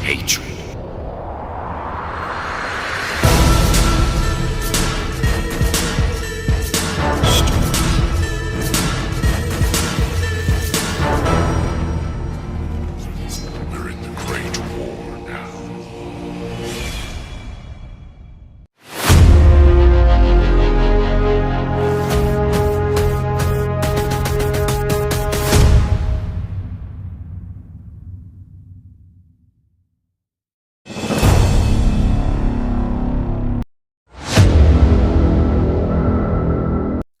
hatred. We're in the Great War now.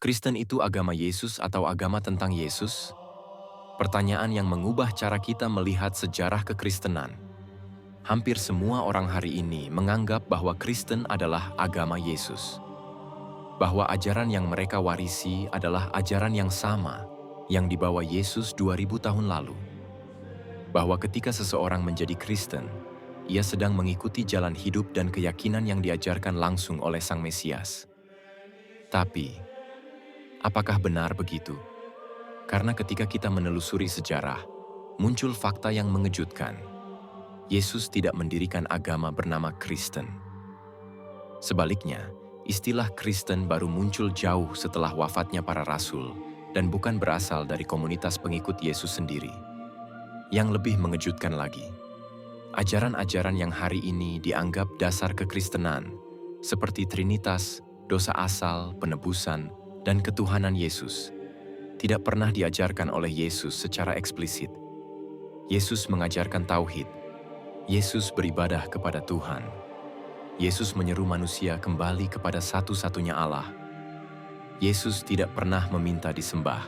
Kristen itu agama Yesus atau agama tentang Yesus? Pertanyaan yang mengubah cara kita melihat sejarah kekristenan. Hampir semua orang hari ini menganggap bahwa Kristen adalah agama Yesus. Bahwa ajaran yang mereka warisi adalah ajaran yang sama yang dibawa Yesus 2000 tahun lalu. Bahwa ketika seseorang menjadi Kristen, ia sedang mengikuti jalan hidup dan keyakinan yang diajarkan langsung oleh Sang Mesias. Tapi, apakah benar begitu? Karena ketika kita menelusuri sejarah, muncul fakta yang mengejutkan. Yesus tidak mendirikan agama bernama Kristen. Sebaliknya, istilah Kristen baru muncul jauh setelah wafatnya para rasul dan bukan berasal dari komunitas pengikut Yesus sendiri. Yang lebih mengejutkan lagi, ajaran-ajaran yang hari ini dianggap dasar kekristenan, seperti Trinitas, dosa asal, penebusan, dan ketuhanan Yesus, tidak pernah diajarkan oleh Yesus secara eksplisit. Yesus mengajarkan tauhid. Yesus beribadah kepada Tuhan. Yesus menyeru manusia kembali kepada satu-satunya Allah. Yesus tidak pernah meminta disembah.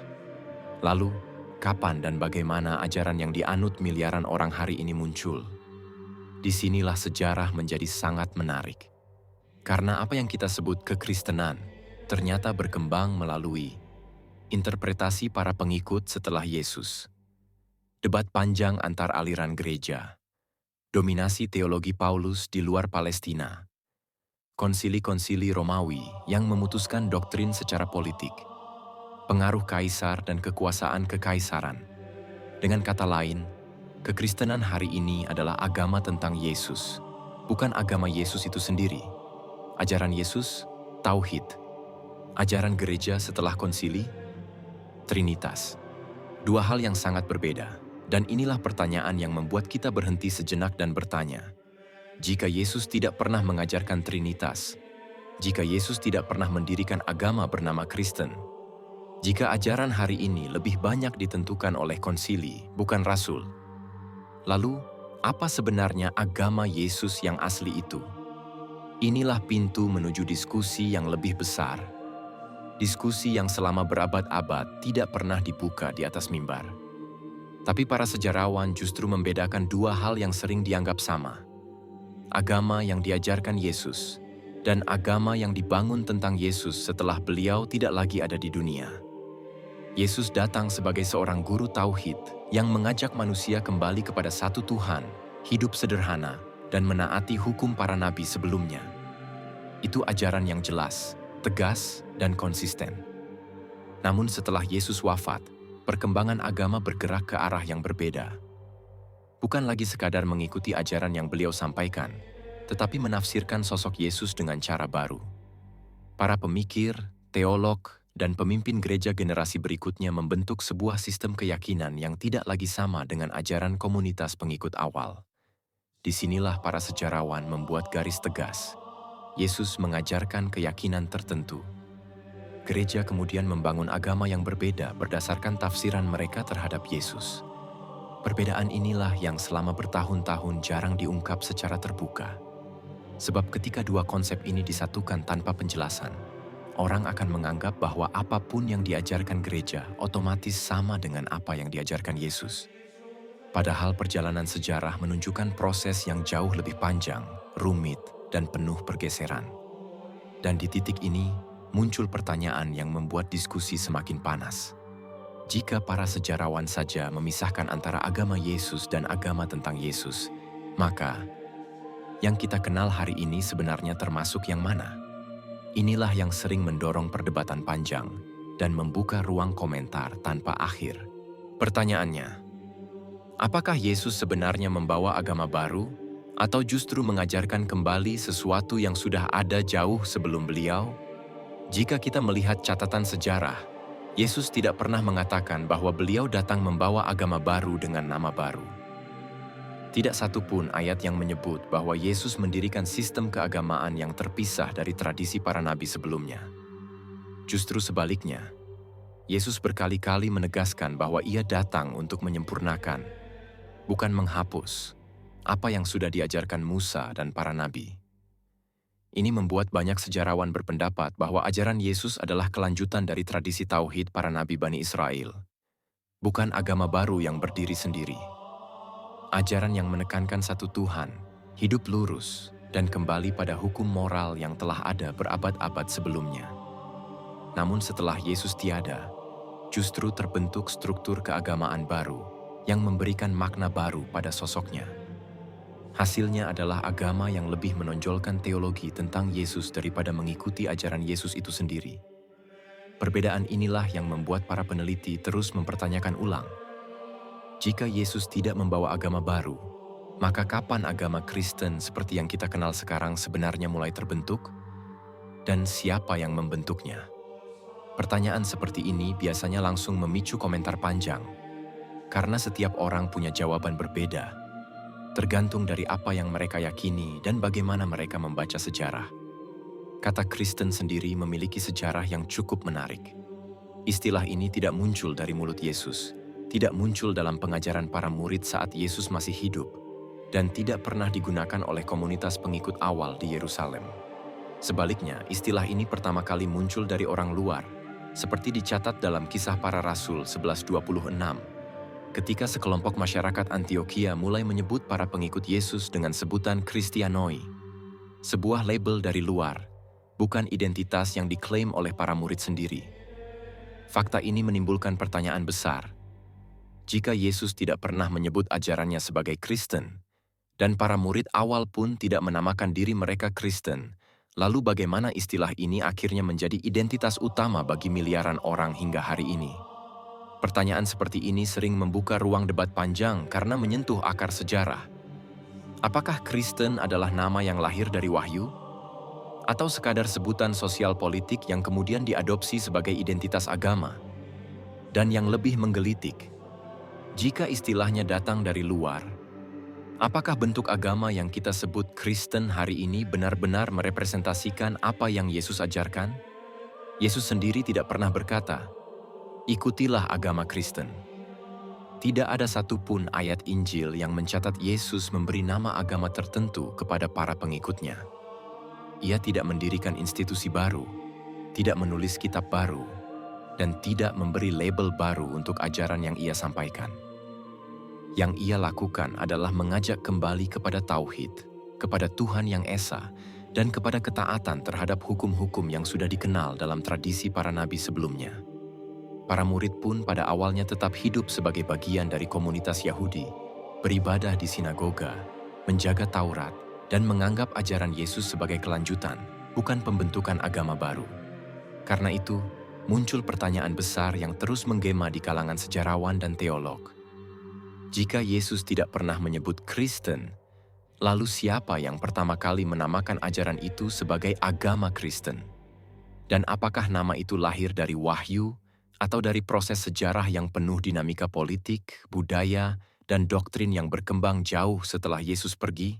Lalu, kapan dan bagaimana ajaran yang dianut miliaran orang hari ini muncul? Disinilah sejarah menjadi sangat menarik. Karena apa yang kita sebut kekristenan ternyata berkembang melalui interpretasi para pengikut setelah Yesus, debat panjang antar aliran gereja, dominasi teologi Paulus di luar Palestina, konsili-konsili Romawi yang memutuskan doktrin secara politik, pengaruh kaisar dan kekuasaan kekaisaran. Dengan kata lain, kekristenan hari ini adalah agama tentang Yesus, bukan agama Yesus itu sendiri. Ajaran Yesus, tauhid. Ajaran gereja setelah konsili, Trinitas. Dua hal yang sangat berbeda, dan inilah pertanyaan yang membuat kita berhenti sejenak dan bertanya. Jika Yesus tidak pernah mengajarkan Trinitas, jika Yesus tidak pernah mendirikan agama bernama Kristen, jika ajaran hari ini lebih banyak ditentukan oleh konsili, bukan rasul, lalu apa sebenarnya agama Yesus yang asli itu? Inilah pintu menuju diskusi yang lebih besar. Diskusi yang selama berabad-abad tidak pernah dibuka di atas mimbar. Tapi para sejarawan justru membedakan dua hal yang sering dianggap sama. Agama yang diajarkan Yesus dan agama yang dibangun tentang Yesus setelah beliau tidak lagi ada di dunia. Yesus datang sebagai seorang guru tauhid yang mengajak manusia kembali kepada satu Tuhan, hidup sederhana, dan menaati hukum para nabi sebelumnya. Itu ajaran yang jelas, tegas, dan konsisten. Namun setelah Yesus wafat, perkembangan agama bergerak ke arah yang berbeda. Bukan lagi sekadar mengikuti ajaran yang beliau sampaikan, tetapi menafsirkan sosok Yesus dengan cara baru. Para pemikir, teolog, dan pemimpin gereja generasi berikutnya membentuk sebuah sistem keyakinan yang tidak lagi sama dengan ajaran komunitas pengikut awal. Disinilah para sejarawan membuat garis tegas. Yesus mengajarkan keyakinan tertentu. Gereja kemudian membangun agama yang berbeda berdasarkan tafsiran mereka terhadap Yesus. Perbedaan inilah yang selama bertahun-tahun jarang diungkap secara terbuka. Sebab ketika dua konsep ini disatukan tanpa penjelasan, orang akan menganggap bahwa apapun yang diajarkan gereja otomatis sama dengan apa yang diajarkan Yesus. Padahal perjalanan sejarah menunjukkan proses yang jauh lebih panjang, rumit, dan penuh pergeseran. Dan di titik ini, muncul pertanyaan yang membuat diskusi semakin panas. Jika para sejarawan saja memisahkan antara agama Yesus dan agama tentang Yesus, maka yang kita kenal hari ini sebenarnya termasuk yang mana? Inilah yang sering mendorong perdebatan panjang dan membuka ruang komentar tanpa akhir. Pertanyaannya, apakah Yesus sebenarnya membawa agama baru Atau justru mengajarkan kembali sesuatu yang sudah ada jauh sebelum beliau? Jika kita melihat catatan sejarah, Yesus tidak pernah mengatakan bahwa beliau datang membawa agama baru dengan nama baru. Tidak satu pun ayat yang menyebut bahwa Yesus mendirikan sistem keagamaan yang terpisah dari tradisi para nabi sebelumnya. Justru sebaliknya, Yesus berkali-kali menegaskan bahwa Ia datang untuk menyempurnakan, bukan menghapus, apa yang sudah diajarkan Musa dan para nabi. Ini membuat banyak sejarawan berpendapat bahwa ajaran Yesus adalah kelanjutan dari tradisi tauhid para nabi Bani Israel, bukan agama baru yang berdiri sendiri. Ajaran yang menekankan satu Tuhan, hidup lurus, dan kembali pada hukum moral yang telah ada berabad-abad sebelumnya. Namun setelah Yesus tiada, justru terbentuk struktur keagamaan baru yang memberikan makna baru pada sosoknya. Hasilnya adalah agama yang lebih menonjolkan teologi tentang Yesus daripada mengikuti ajaran Yesus itu sendiri. Perbedaan inilah yang membuat para peneliti terus mempertanyakan ulang. Jika Yesus tidak membawa agama baru, maka kapan agama Kristen seperti yang kita kenal sekarang sebenarnya mulai terbentuk? Dan siapa yang membentuknya? Pertanyaan seperti ini biasanya langsung memicu komentar panjang, karena setiap orang punya jawaban berbeda, tergantung dari apa yang mereka yakini dan bagaimana mereka membaca sejarah. Kata Kristen sendiri memiliki sejarah yang cukup menarik. Istilah ini tidak muncul dari mulut Yesus, tidak muncul dalam pengajaran para murid saat Yesus masih hidup, dan tidak pernah digunakan oleh komunitas pengikut awal di Yerusalem. Sebaliknya, istilah ini pertama kali muncul dari orang luar, seperti dicatat dalam Kisah Para Rasul 11:26. Ketika sekelompok masyarakat Antiokhia mulai menyebut para pengikut Yesus dengan sebutan Kristianoi, sebuah label dari luar, bukan identitas yang diklaim oleh para murid sendiri. Fakta ini menimbulkan pertanyaan besar. Jika Yesus tidak pernah menyebut ajarannya sebagai Kristen, dan para murid awal pun tidak menamakan diri mereka Kristen, lalu bagaimana istilah ini akhirnya menjadi identitas utama bagi miliaran orang hingga hari ini? Pertanyaan seperti ini sering membuka ruang debat panjang karena menyentuh akar sejarah. Apakah Kristen adalah nama yang lahir dari wahyu? Atau sekadar sebutan sosial politik yang kemudian diadopsi sebagai identitas agama? Dan yang lebih menggelitik, jika istilahnya datang dari luar, apakah bentuk agama yang kita sebut Kristen hari ini benar-benar merepresentasikan apa yang Yesus ajarkan? Yesus sendiri tidak pernah berkata, "Ikutilah agama Kristen." Tidak ada satupun ayat Injil yang mencatat Yesus memberi nama agama tertentu kepada para pengikutnya. Ia tidak mendirikan institusi baru, tidak menulis kitab baru, dan tidak memberi label baru untuk ajaran yang ia sampaikan. Yang ia lakukan adalah mengajak kembali kepada tauhid, kepada Tuhan yang esa, dan kepada ketaatan terhadap hukum-hukum yang sudah dikenal dalam tradisi para nabi sebelumnya. Para murid pun pada awalnya tetap hidup sebagai bagian dari komunitas Yahudi, beribadah di sinagoga, menjaga Taurat, dan menganggap ajaran Yesus sebagai kelanjutan, bukan pembentukan agama baru. Karena itu, muncul pertanyaan besar yang terus menggema di kalangan sejarawan dan teolog. Jika Yesus tidak pernah menyebut Kristen, lalu siapa yang pertama kali menamakan ajaran itu sebagai agama Kristen? Dan apakah nama itu lahir dari wahyu, atau dari proses sejarah yang penuh dinamika politik, budaya, dan doktrin yang berkembang jauh setelah Yesus pergi?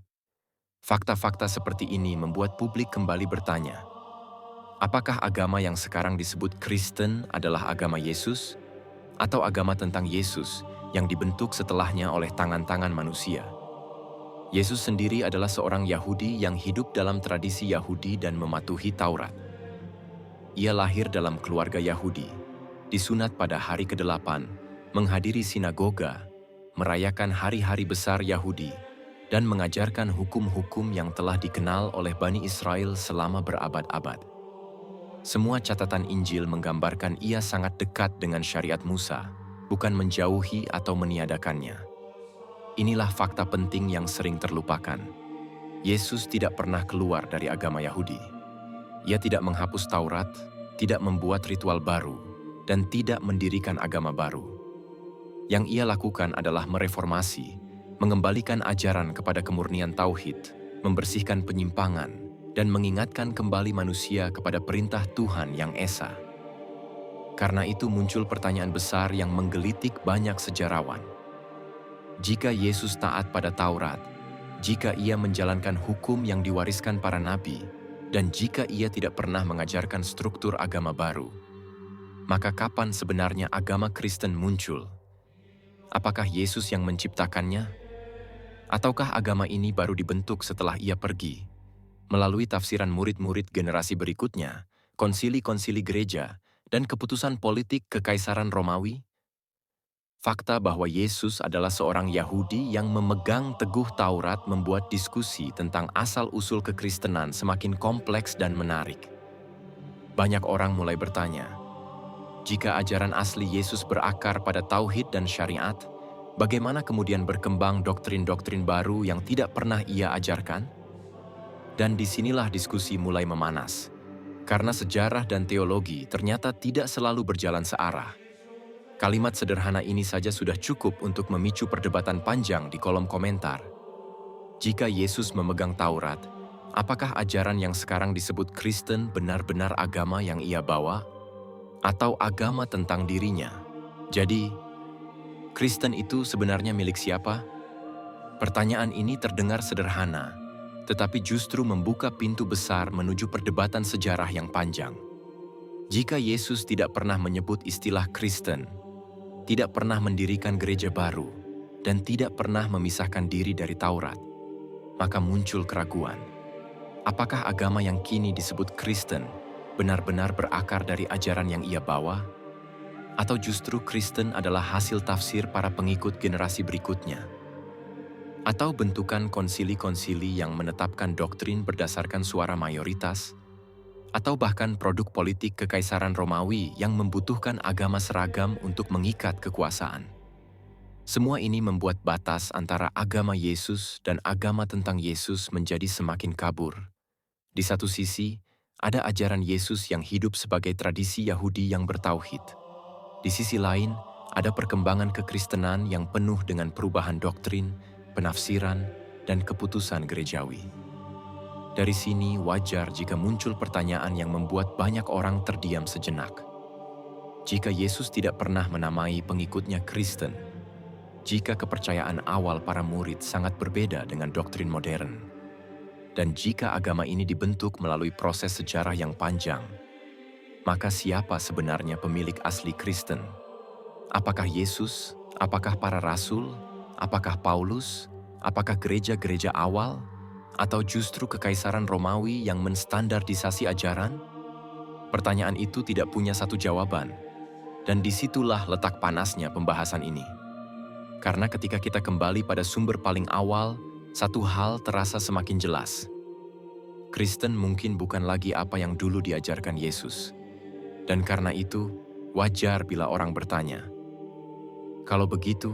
Fakta-fakta seperti ini membuat publik kembali bertanya, apakah agama yang sekarang disebut Kristen adalah agama Yesus, atau agama tentang Yesus yang dibentuk setelahnya oleh tangan-tangan manusia? Yesus sendiri adalah seorang Yahudi yang hidup dalam tradisi Yahudi dan mematuhi Taurat. Ia lahir dalam keluarga Yahudi, disunat pada hari ke-8, menghadiri sinagoga, merayakan hari-hari besar Yahudi, dan mengajarkan hukum-hukum yang telah dikenal oleh Bani Israel selama berabad-abad. Semua catatan Injil menggambarkan ia sangat dekat dengan syariat Musa, bukan menjauhi atau meniadakannya. Inilah fakta penting yang sering terlupakan. Yesus tidak pernah keluar dari agama Yahudi. Ia tidak menghapus Taurat, tidak membuat ritual baru, dan tidak mendirikan agama baru. Yang ia lakukan adalah mereformasi, mengembalikan ajaran kepada kemurnian tauhid, membersihkan penyimpangan, dan mengingatkan kembali manusia kepada perintah Tuhan yang esa. Karena itu muncul pertanyaan besar yang menggelitik banyak sejarawan. Jika Yesus taat pada Taurat, jika ia menjalankan hukum yang diwariskan para nabi, dan jika ia tidak pernah mengajarkan struktur agama baru, maka kapan sebenarnya agama Kristen muncul? Apakah Yesus yang menciptakannya? Ataukah agama ini baru dibentuk setelah ia pergi? Melalui tafsiran murid-murid generasi berikutnya, konsili-konsili gereja, dan keputusan politik Kekaisaran Romawi? Fakta bahwa Yesus adalah seorang Yahudi yang memegang teguh Taurat membuat diskusi tentang asal-usul kekristenan semakin kompleks dan menarik. Banyak orang mulai bertanya, jika ajaran asli Yesus berakar pada tauhid dan syariat, bagaimana kemudian berkembang doktrin-doktrin baru yang tidak pernah ia ajarkan? Dan disinilah diskusi mulai memanas, karena sejarah dan teologi ternyata tidak selalu berjalan searah. Kalimat sederhana ini saja sudah cukup untuk memicu perdebatan panjang di kolom komentar. Jika Yesus memegang Taurat, apakah ajaran yang sekarang disebut Kristen benar-benar agama yang ia bawa? Atau agama tentang dirinya? Jadi, Kristen itu sebenarnya milik siapa? Pertanyaan ini terdengar sederhana, tetapi justru membuka pintu besar menuju perdebatan sejarah yang panjang. Jika Yesus tidak pernah menyebut istilah Kristen, tidak pernah mendirikan gereja baru, dan tidak pernah memisahkan diri dari Taurat, maka muncul keraguan. Apakah agama yang kini disebut Kristen benar-benar berakar dari ajaran yang ia bawa? Atau justru Kristen adalah hasil tafsir para pengikut generasi berikutnya? Atau bentukan konsili-konsili yang menetapkan doktrin berdasarkan suara mayoritas? Atau bahkan produk politik Kekaisaran Romawi yang membutuhkan agama seragam untuk mengikat kekuasaan? Semua ini membuat batas antara agama Yesus dan agama tentang Yesus menjadi semakin kabur. Di satu sisi, ada ajaran Yesus yang hidup sebagai tradisi Yahudi yang bertauhid. Di sisi lain, ada perkembangan kekristenan yang penuh dengan perubahan doktrin, penafsiran, dan keputusan gerejawi. Dari sini wajar jika muncul pertanyaan yang membuat banyak orang terdiam sejenak. Jika Yesus tidak pernah menamai pengikutnya Kristen, jika kepercayaan awal para murid sangat berbeda dengan doktrin modern, dan jika agama ini dibentuk melalui proses sejarah yang panjang, maka siapa sebenarnya pemilik asli Kristen? Apakah Yesus? Apakah para rasul? Apakah Paulus? Apakah gereja-gereja awal? Atau justru Kekaisaran Romawi yang menstandardisasi ajaran? Pertanyaan itu tidak punya satu jawaban, dan disitulah letak panasnya pembahasan ini. Karena ketika kita kembali pada sumber paling awal, satu hal terasa semakin jelas. Kristen mungkin bukan lagi apa yang dulu diajarkan Yesus. Dan karena itu, wajar bila orang bertanya, kalau begitu,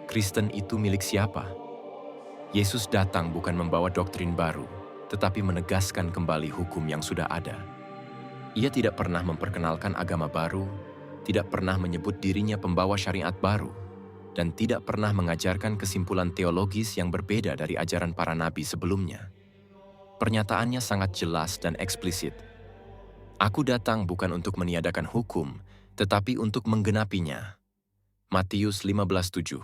Kristen itu milik siapa? Yesus datang bukan membawa doktrin baru, tetapi menegaskan kembali hukum yang sudah ada. Ia tidak pernah memperkenalkan agama baru, tidak pernah menyebut dirinya pembawa syariat baru, dan tidak pernah mengajarkan kesimpulan teologis yang berbeda dari ajaran para nabi sebelumnya. Pernyataannya sangat jelas dan eksplisit. Aku datang bukan untuk meniadakan hukum, tetapi untuk menggenapinya. Matius 15:7.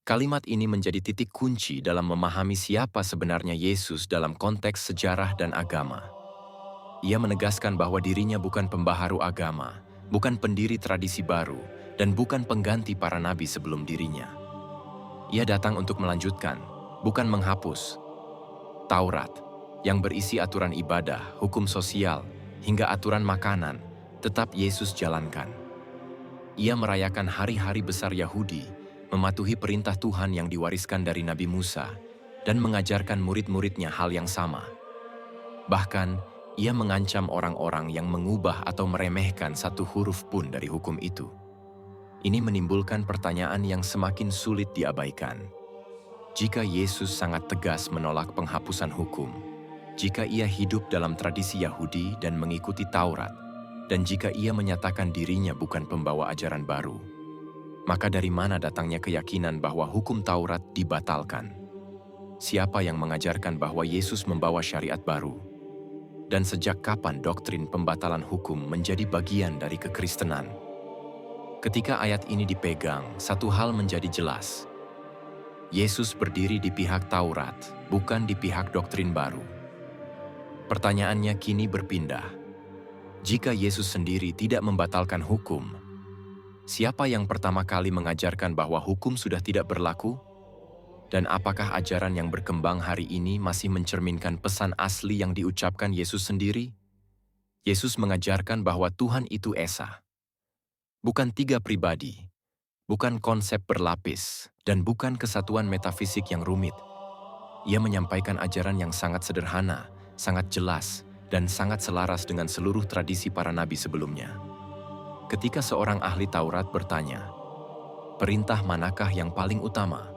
Kalimat ini menjadi titik kunci dalam memahami siapa sebenarnya Yesus dalam konteks sejarah dan agama. Ia menegaskan bahwa dirinya bukan pembaharu agama, bukan pendiri tradisi baru, dan bukan pengganti para nabi sebelum dirinya. Ia datang untuk melanjutkan, bukan menghapus. Taurat, yang berisi aturan ibadah, hukum sosial, hingga aturan makanan, tetap Yesus jalankan. Ia merayakan hari-hari besar Yahudi, mematuhi perintah Tuhan yang diwariskan dari Nabi Musa, dan mengajarkan murid-muridnya hal yang sama. Bahkan, ia mengancam orang-orang yang mengubah atau meremehkan satu huruf pun dari hukum itu. Ini menimbulkan pertanyaan yang semakin sulit diabaikan. Jika Yesus sangat tegas menolak penghapusan hukum, jika ia hidup dalam tradisi Yahudi dan mengikuti Taurat, dan jika ia menyatakan dirinya bukan pembawa ajaran baru, Maka dari mana datangnya keyakinan bahwa hukum Taurat dibatalkan? Siapa yang mengajarkan bahwa Yesus membawa syariat baru? Dan sejak kapan doktrin pembatalan hukum menjadi bagian dari kekristenan? Ketika ayat ini dipegang, satu hal menjadi jelas. Yesus berdiri di pihak Taurat, bukan di pihak doktrin baru. Pertanyaannya kini berpindah. Jika Yesus sendiri tidak membatalkan hukum, siapa yang pertama kali mengajarkan bahwa hukum sudah tidak berlaku? Dan apakah ajaran yang berkembang hari ini masih mencerminkan pesan asli yang diucapkan Yesus sendiri? Yesus mengajarkan bahwa Tuhan itu esa. Bukan tiga pribadi, bukan konsep berlapis, dan bukan kesatuan metafisik yang rumit. Ia menyampaikan ajaran yang sangat sederhana, sangat jelas, dan sangat selaras dengan seluruh tradisi para nabi sebelumnya. Ketika seorang ahli Taurat bertanya, "Perintah manakah yang paling utama?"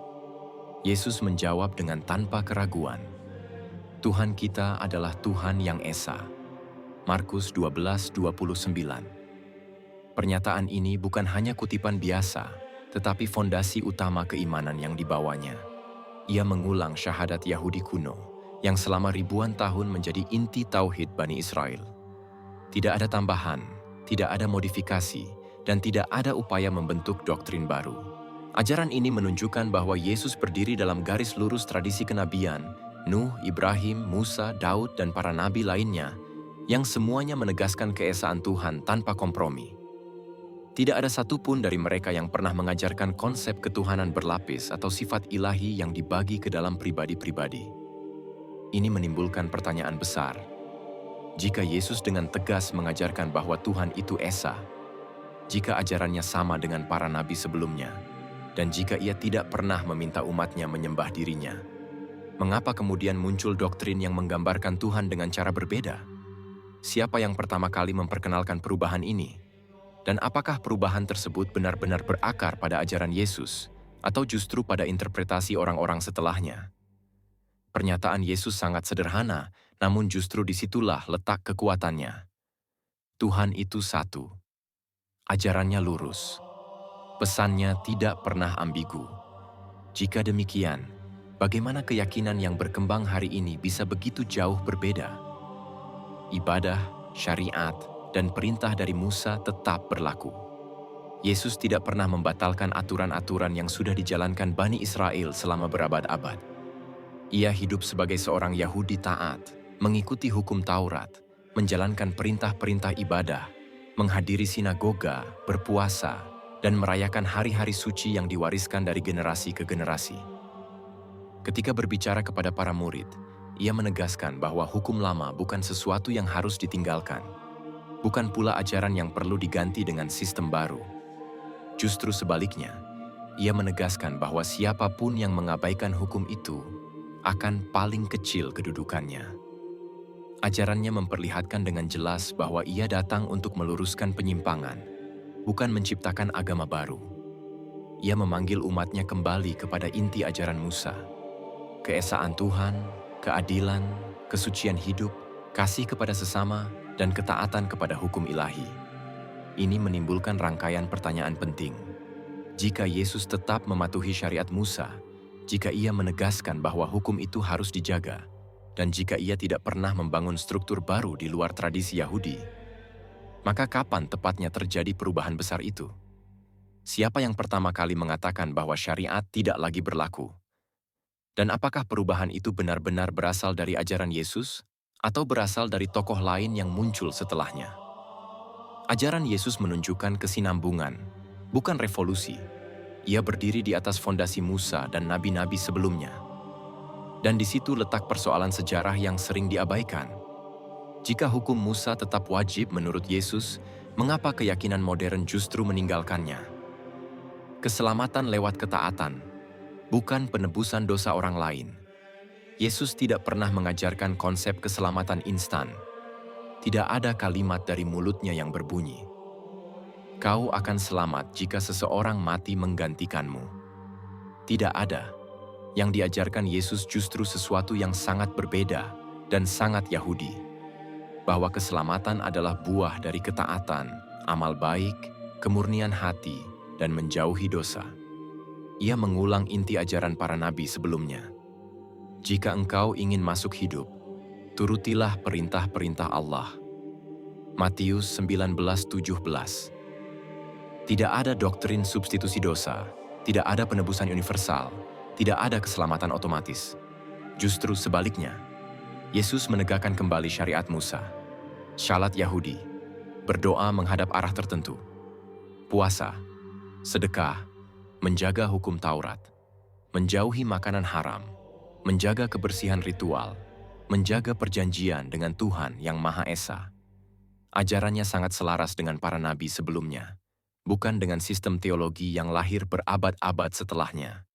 Yesus menjawab dengan tanpa keraguan, "Tuhan kita adalah Tuhan yang esa." Markus 12:29. Pernyataan ini bukan hanya kutipan biasa, tetapi fondasi utama keimanan yang dibawanya. Ia mengulang syahadat Yahudi kuno, yang selama ribuan tahun menjadi inti tauhid Bani Israel. Tidak ada tambahan, tidak ada modifikasi, dan tidak ada upaya membentuk doktrin baru. Ajaran ini menunjukkan bahwa Yesus berdiri dalam garis lurus tradisi kenabian, Nuh, Ibrahim, Musa, Daud, dan para nabi lainnya, yang semuanya menegaskan keesaan Tuhan tanpa kompromi. Tidak ada satupun dari mereka yang pernah mengajarkan konsep ketuhanan berlapis atau sifat ilahi yang dibagi ke dalam pribadi-pribadi. Ini menimbulkan pertanyaan besar. Jika Yesus dengan tegas mengajarkan bahwa Tuhan itu esa, jika ajarannya sama dengan para nabi sebelumnya, dan jika ia tidak pernah meminta umatnya menyembah dirinya, mengapa kemudian muncul doktrin yang menggambarkan Tuhan dengan cara berbeda? Siapa yang pertama kali memperkenalkan perubahan ini? Dan apakah perubahan tersebut benar-benar berakar pada ajaran Yesus, atau justru pada interpretasi orang-orang setelahnya? Pernyataan Yesus sangat sederhana, namun justru disitulah letak kekuatannya. Tuhan itu satu. Ajarannya lurus. Pesannya tidak pernah ambigu. Jika demikian, bagaimana keyakinan yang berkembang hari ini bisa begitu jauh berbeda? Ibadah, syariat, dan perintah dari Musa tetap berlaku. Yesus tidak pernah membatalkan aturan-aturan yang sudah dijalankan Bani Israel selama berabad-abad. Ia hidup sebagai seorang Yahudi taat, mengikuti hukum Taurat, menjalankan perintah-perintah ibadah, menghadiri sinagoga, berpuasa, dan merayakan hari-hari suci yang diwariskan dari generasi ke generasi. Ketika berbicara kepada para murid, ia menegaskan bahwa hukum lama bukan sesuatu yang harus ditinggalkan, bukan pula ajaran yang perlu diganti dengan sistem baru. Justru sebaliknya, ia menegaskan bahwa siapapun yang mengabaikan hukum itu akan paling kecil kedudukannya. Ajarannya memperlihatkan dengan jelas bahwa ia datang untuk meluruskan penyimpangan, bukan menciptakan agama baru. Ia memanggil umatnya kembali kepada inti ajaran Musa. Keesaan Tuhan, keadilan, kesucian hidup, kasih kepada sesama, dan ketaatan kepada hukum ilahi. Ini menimbulkan rangkaian pertanyaan penting. Jika Yesus tetap mematuhi syariat Musa, jika ia menegaskan bahwa hukum itu harus dijaga, dan jika ia tidak pernah membangun struktur baru di luar tradisi Yahudi, maka kapan tepatnya terjadi perubahan besar itu? Siapa yang pertama kali mengatakan bahwa syariat tidak lagi berlaku? Dan apakah perubahan itu benar-benar berasal dari ajaran Yesus atau berasal dari tokoh lain yang muncul setelahnya? Ajaran Yesus menunjukkan kesinambungan, bukan revolusi. Ia berdiri di atas fondasi Musa dan nabi-nabi sebelumnya. Dan di situ letak persoalan sejarah yang sering diabaikan. Jika hukum Musa tetap wajib menurut Yesus, mengapa keyakinan modern justru meninggalkannya? Keselamatan lewat ketaatan, bukan penebusan dosa orang lain. Yesus tidak pernah mengajarkan konsep keselamatan instan. Tidak ada kalimat dari mulutnya yang berbunyi, "Kau akan selamat jika seseorang mati menggantikanmu." Tidak ada. Yang diajarkan Yesus justru sesuatu yang sangat berbeda dan sangat Yahudi. Bahwa keselamatan adalah buah dari ketaatan, amal baik, kemurnian hati, dan menjauhi dosa. Ia mengulang inti ajaran para nabi sebelumnya. Jika engkau ingin masuk hidup, turutilah perintah-perintah Allah. Matius 19:17. Tidak ada doktrin substitusi dosa, tidak ada penebusan universal, tidak ada keselamatan otomatis. Justru sebaliknya, Yesus menegakkan kembali syariat Musa, syalat Yahudi, berdoa menghadap arah tertentu, puasa, sedekah, menjaga hukum Taurat, menjauhi makanan haram, menjaga kebersihan ritual, menjaga perjanjian dengan Tuhan yang Maha Esa. Ajarannya sangat selaras dengan para nabi sebelumnya, bukan dengan sistem teologi yang lahir berabad-abad setelahnya.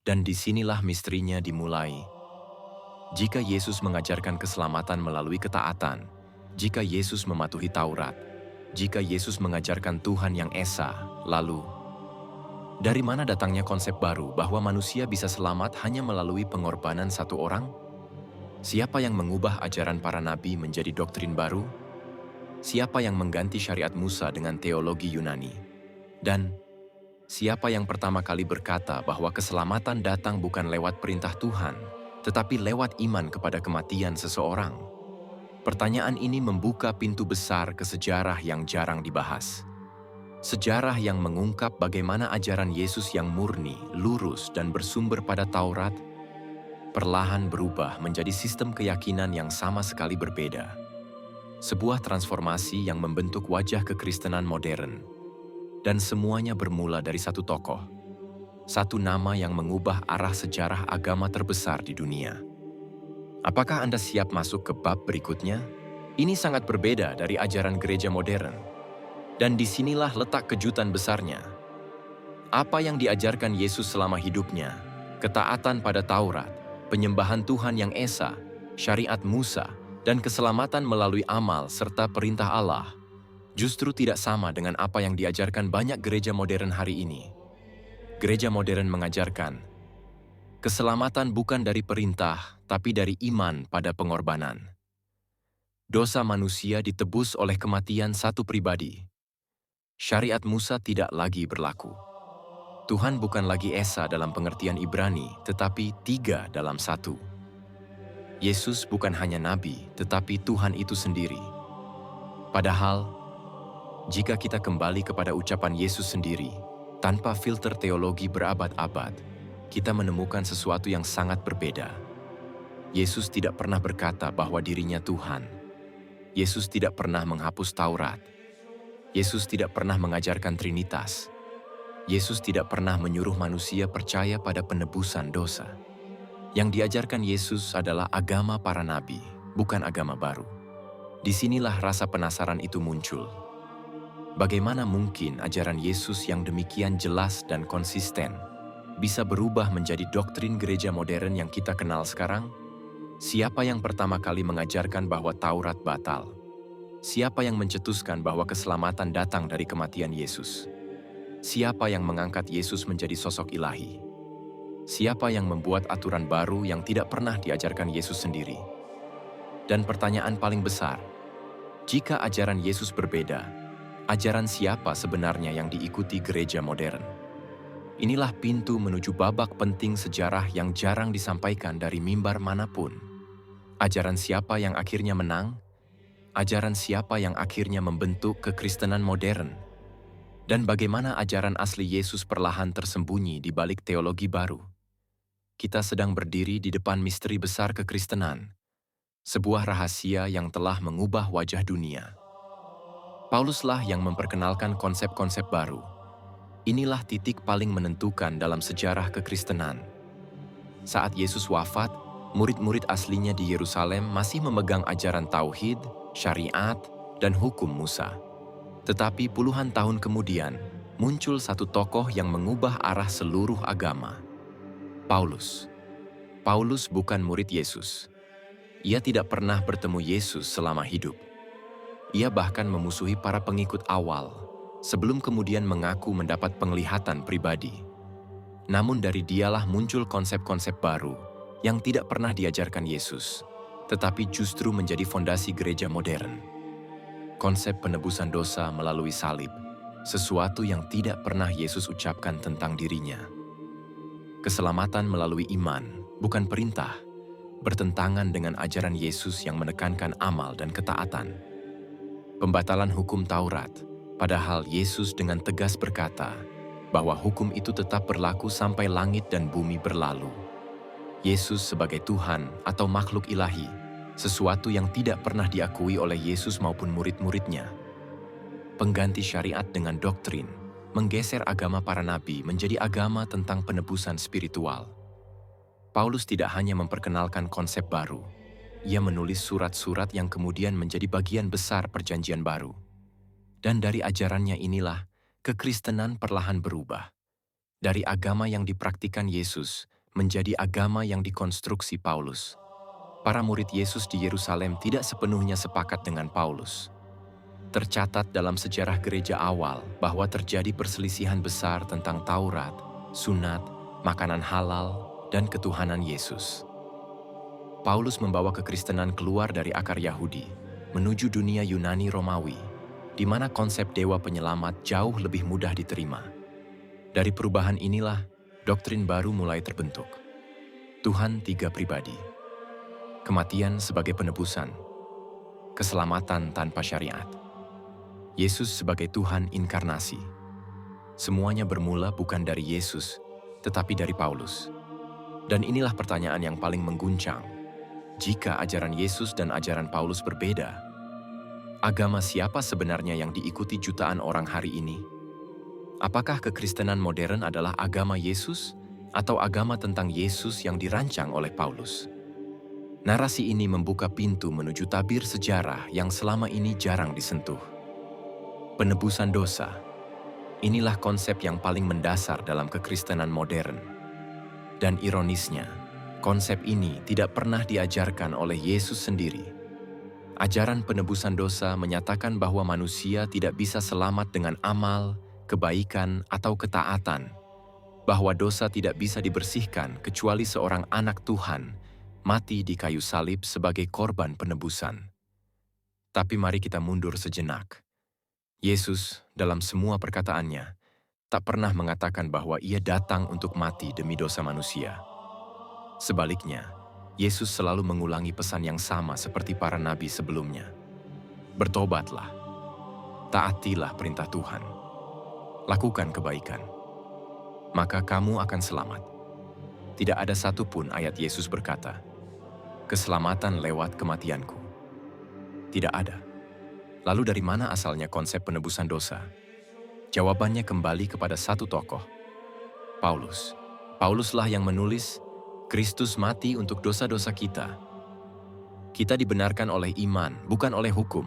Dan disinilah misterinya dimulai. Jika Yesus mengajarkan keselamatan melalui ketaatan, jika Yesus mematuhi Taurat, jika Yesus mengajarkan Tuhan yang Esa, lalu, dari mana datangnya konsep baru bahwa manusia bisa selamat hanya melalui pengorbanan satu orang? Siapa yang mengubah ajaran para nabi menjadi doktrin baru? Siapa yang mengganti syariat Musa dengan teologi Yunani? Dan siapa yang pertama kali berkata bahwa keselamatan datang bukan lewat perintah Tuhan, tetapi lewat iman kepada kematian seseorang? Pertanyaan ini membuka pintu besar ke sejarah yang jarang dibahas. Sejarah yang mengungkap bagaimana ajaran Yesus yang murni, lurus, dan bersumber pada Taurat, perlahan berubah menjadi sistem keyakinan yang sama sekali berbeda. Sebuah transformasi yang membentuk wajah kekristenan modern. Dan semuanya bermula dari satu tokoh, satu nama yang mengubah arah sejarah agama terbesar di dunia. Apakah Anda siap masuk ke bab berikutnya? Ini sangat berbeda dari ajaran gereja modern. Dan disinilah letak kejutan besarnya. Apa yang diajarkan Yesus selama hidupnya, ketaatan pada Taurat, penyembahan Tuhan yang Esa, syariat Musa, dan keselamatan melalui amal serta perintah Allah, justru tidak sama dengan apa yang diajarkan banyak gereja modern hari ini. Gereja modern mengajarkan, keselamatan bukan dari perintah, tapi dari iman pada pengorbanan. Dosa manusia ditebus oleh kematian satu pribadi. Syariat Musa tidak lagi berlaku. Tuhan bukan lagi Esa dalam pengertian Ibrani, tetapi 3 dalam 1. Yesus bukan hanya nabi, tetapi Tuhan itu sendiri. Padahal, jika kita kembali kepada ucapan Yesus sendiri, tanpa filter teologi berabad-abad, kita menemukan sesuatu yang sangat berbeda. Yesus tidak pernah berkata bahwa dirinya Tuhan. Yesus tidak pernah menghapus Taurat. Yesus tidak pernah mengajarkan Trinitas. Yesus tidak pernah menyuruh manusia percaya pada penebusan dosa. Yang diajarkan Yesus adalah agama para nabi, bukan agama baru. Disinilah rasa penasaran itu muncul. Bagaimana mungkin ajaran Yesus yang demikian jelas dan konsisten bisa berubah menjadi doktrin gereja modern yang kita kenal sekarang? Siapa yang pertama kali mengajarkan bahwa Taurat batal? Siapa yang mencetuskan bahwa keselamatan datang dari kematian Yesus? Siapa yang mengangkat Yesus menjadi sosok ilahi? Siapa yang membuat aturan baru yang tidak pernah diajarkan Yesus sendiri? Dan pertanyaan paling besar, jika ajaran Yesus berbeda, ajaran siapa sebenarnya yang diikuti gereja modern? Inilah pintu menuju babak penting sejarah yang jarang disampaikan dari mimbar manapun. Ajaran siapa yang akhirnya menang? Ajaran siapa yang akhirnya membentuk kekristenan modern? Dan bagaimana ajaran asli Yesus perlahan tersembunyi di balik teologi baru? Kita sedang berdiri di depan misteri besar kekristenan, sebuah rahasia yang telah mengubah wajah dunia. Pauluslah yang memperkenalkan konsep-konsep baru. Inilah titik paling menentukan dalam sejarah kekristenan. Saat Yesus wafat, murid-murid aslinya di Yerusalem masih memegang ajaran tauhid, syariat, dan hukum Musa. Tetapi puluhan tahun kemudian, muncul satu tokoh yang mengubah arah seluruh agama. Paulus. Paulus bukan murid Yesus. Ia tidak pernah bertemu Yesus selama hidup. Ia bahkan memusuhi para pengikut awal, sebelum kemudian mengaku mendapat penglihatan pribadi. Namun dari dialah muncul konsep-konsep baru yang tidak pernah diajarkan Yesus, tetapi justru menjadi fondasi gereja modern. Konsep penebusan dosa melalui salib, sesuatu yang tidak pernah Yesus ucapkan tentang dirinya. Keselamatan melalui iman, bukan perintah, bertentangan dengan ajaran Yesus yang menekankan amal dan ketaatan. Pembatalan hukum Taurat, padahal Yesus dengan tegas berkata bahwa hukum itu tetap berlaku sampai langit dan bumi berlalu. Yesus sebagai Tuhan atau makhluk ilahi, sesuatu yang tidak pernah diakui oleh Yesus maupun murid-muridnya. Pengganti syariat dengan doktrin, menggeser agama para nabi menjadi agama tentang penebusan spiritual. Paulus tidak hanya memperkenalkan konsep baru, ia menulis surat-surat yang kemudian menjadi bagian besar perjanjian baru. Dan dari ajarannya inilah, kekristenan perlahan berubah. Dari agama yang dipraktikkan Yesus, menjadi agama yang dikonstruksi Paulus. Para murid Yesus di Yerusalem tidak sepenuhnya sepakat dengan Paulus. Tercatat dalam sejarah gereja awal bahwa terjadi perselisihan besar tentang Taurat, sunat, makanan halal, dan ketuhanan Yesus. Paulus membawa kekristenan keluar dari akar Yahudi, menuju dunia Yunani Romawi, di mana konsep dewa penyelamat jauh lebih mudah diterima. Dari perubahan inilah, doktrin baru mulai terbentuk. Tuhan tiga pribadi, kematian sebagai penebusan, keselamatan tanpa syariat, Yesus sebagai Tuhan inkarnasi. Semuanya bermula bukan dari Yesus, tetapi dari Paulus. Dan inilah pertanyaan yang paling mengguncang. Jika ajaran Yesus dan ajaran Paulus berbeda, agama siapa sebenarnya yang diikuti jutaan orang hari ini? Apakah kekristenan modern adalah agama Yesus atau agama tentang Yesus yang dirancang oleh Paulus? Narasi ini membuka pintu menuju tabir sejarah yang selama ini jarang disentuh. Penebusan dosa. Inilah konsep yang paling mendasar dalam kekristenan modern. Dan ironisnya, konsep ini tidak pernah diajarkan oleh Yesus sendiri. Ajaran penebusan dosa menyatakan bahwa manusia tidak bisa selamat dengan amal, kebaikan, atau ketaatan, bahwa dosa tidak bisa dibersihkan kecuali seorang anak Tuhan mati di kayu salib sebagai korban penebusan. Tapi mari kita mundur sejenak. Yesus, dalam semua perkataannya, tak pernah mengatakan bahwa ia datang untuk mati demi dosa manusia. Sebaliknya, Yesus selalu mengulangi pesan yang sama seperti para nabi sebelumnya. Bertobatlah, taatilah perintah Tuhan, lakukan kebaikan, maka kamu akan selamat. Tidak ada satupun ayat Yesus berkata, keselamatan lewat kematianku. Tidak ada. Lalu dari mana asalnya konsep penebusan dosa? Jawabannya kembali kepada satu tokoh, Paulus. Pauluslah yang menulis, Kristus mati untuk dosa-dosa kita. Kita dibenarkan oleh iman, bukan oleh hukum.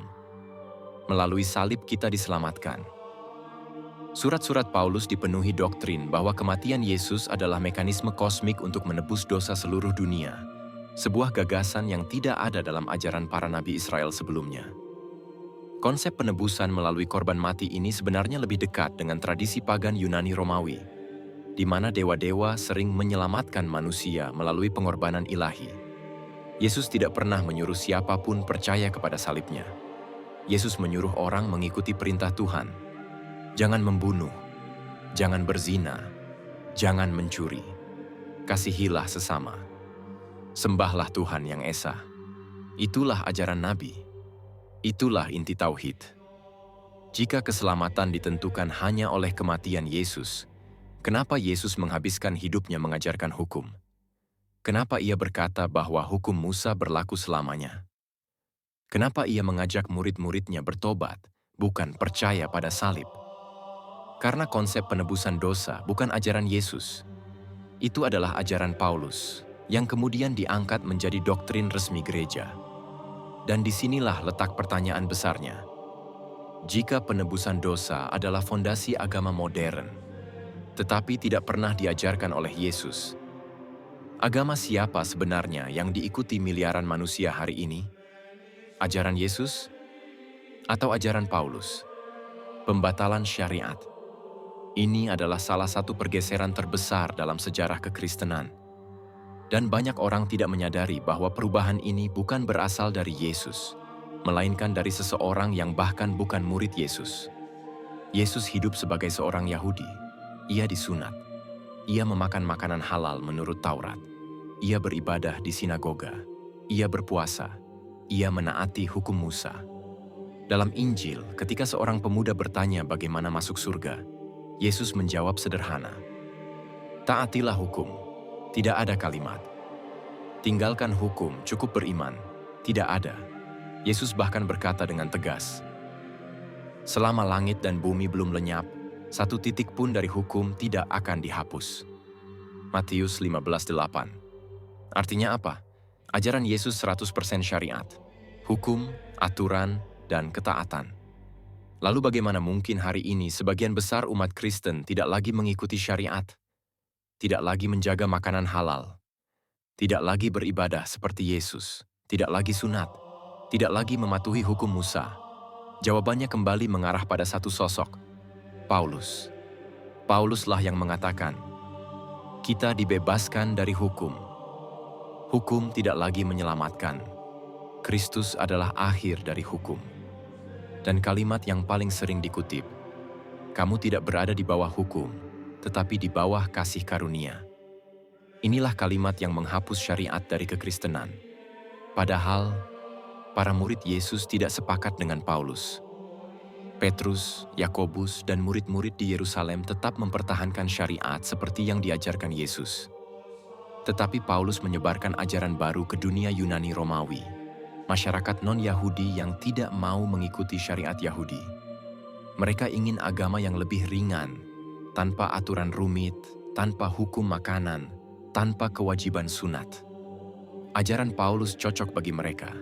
Melalui salib kita diselamatkan. Surat-surat Paulus dipenuhi doktrin bahwa kematian Yesus adalah mekanisme kosmik untuk menebus dosa seluruh dunia, sebuah gagasan yang tidak ada dalam ajaran para nabi Israel sebelumnya. Konsep penebusan melalui korban mati ini sebenarnya lebih dekat dengan tradisi pagan Yunani Romawi, di mana dewa-dewa sering menyelamatkan manusia melalui pengorbanan ilahi. Yesus tidak pernah menyuruh siapapun percaya kepada salibnya. Yesus menyuruh orang mengikuti perintah Tuhan. Jangan membunuh, jangan berzina, jangan mencuri. Kasihilah sesama. Sembahlah Tuhan yang esa. Itulah ajaran Nabi. Itulah inti tauhid. Jika keselamatan ditentukan hanya oleh kematian Yesus, kenapa Yesus menghabiskan hidupnya mengajarkan hukum? Kenapa ia berkata bahwa hukum Musa berlaku selamanya? Kenapa ia mengajak murid-muridnya bertobat, bukan percaya pada salib? Karena konsep penebusan dosa bukan ajaran Yesus. Itu adalah ajaran Paulus, yang kemudian diangkat menjadi doktrin resmi gereja. Dan disinilah letak pertanyaan besarnya. Jika penebusan dosa adalah fondasi agama modern, tetapi tidak pernah diajarkan oleh Yesus, agama siapa sebenarnya yang diikuti miliaran manusia hari ini? Ajaran Yesus? Atau ajaran Paulus? Pembatalan syariat. Ini adalah salah satu pergeseran terbesar dalam sejarah kekristenan. Dan banyak orang tidak menyadari bahwa perubahan ini bukan berasal dari Yesus, melainkan dari seseorang yang bahkan bukan murid Yesus. Yesus hidup sebagai seorang Yahudi. Ia disunat. Ia memakan makanan halal menurut Taurat. Ia beribadah di sinagoga. Ia berpuasa. Ia menaati hukum Musa. Dalam Injil, ketika seorang pemuda bertanya bagaimana masuk surga, Yesus menjawab sederhana, "Taatilah hukum." Tidak ada kalimat, "Tinggalkan hukum, cukup beriman." Tidak ada. Yesus bahkan berkata dengan tegas, "Selama langit dan bumi belum lenyap, satu titik pun dari hukum tidak akan dihapus." Matius 15:8. Artinya apa? Ajaran Yesus 100% syariat, hukum, aturan, dan ketaatan. Lalu bagaimana mungkin hari ini sebagian besar umat Kristen tidak lagi mengikuti syariat, tidak lagi menjaga makanan halal, tidak lagi beribadah seperti Yesus, tidak lagi sunat, tidak lagi mematuhi hukum Musa? Jawabannya kembali mengarah pada satu sosok, Paulus. Pauluslah yang mengatakan, kita dibebaskan dari hukum. Hukum tidak lagi menyelamatkan. Kristus adalah akhir dari hukum. Dan kalimat yang paling sering dikutip, kamu tidak berada di bawah hukum, tetapi di bawah kasih karunia. Inilah kalimat yang menghapus syariat dari kekristenan. Padahal, para murid Yesus tidak sepakat dengan Paulus. Petrus, Yakobus, dan murid-murid di Yerusalem tetap mempertahankan syariat seperti yang diajarkan Yesus. Tetapi Paulus menyebarkan ajaran baru ke dunia Yunani Romawi, masyarakat non-Yahudi yang tidak mau mengikuti syariat Yahudi. Mereka ingin agama yang lebih ringan, tanpa aturan rumit, tanpa hukum makanan, tanpa kewajiban sunat. Ajaran Paulus cocok bagi mereka,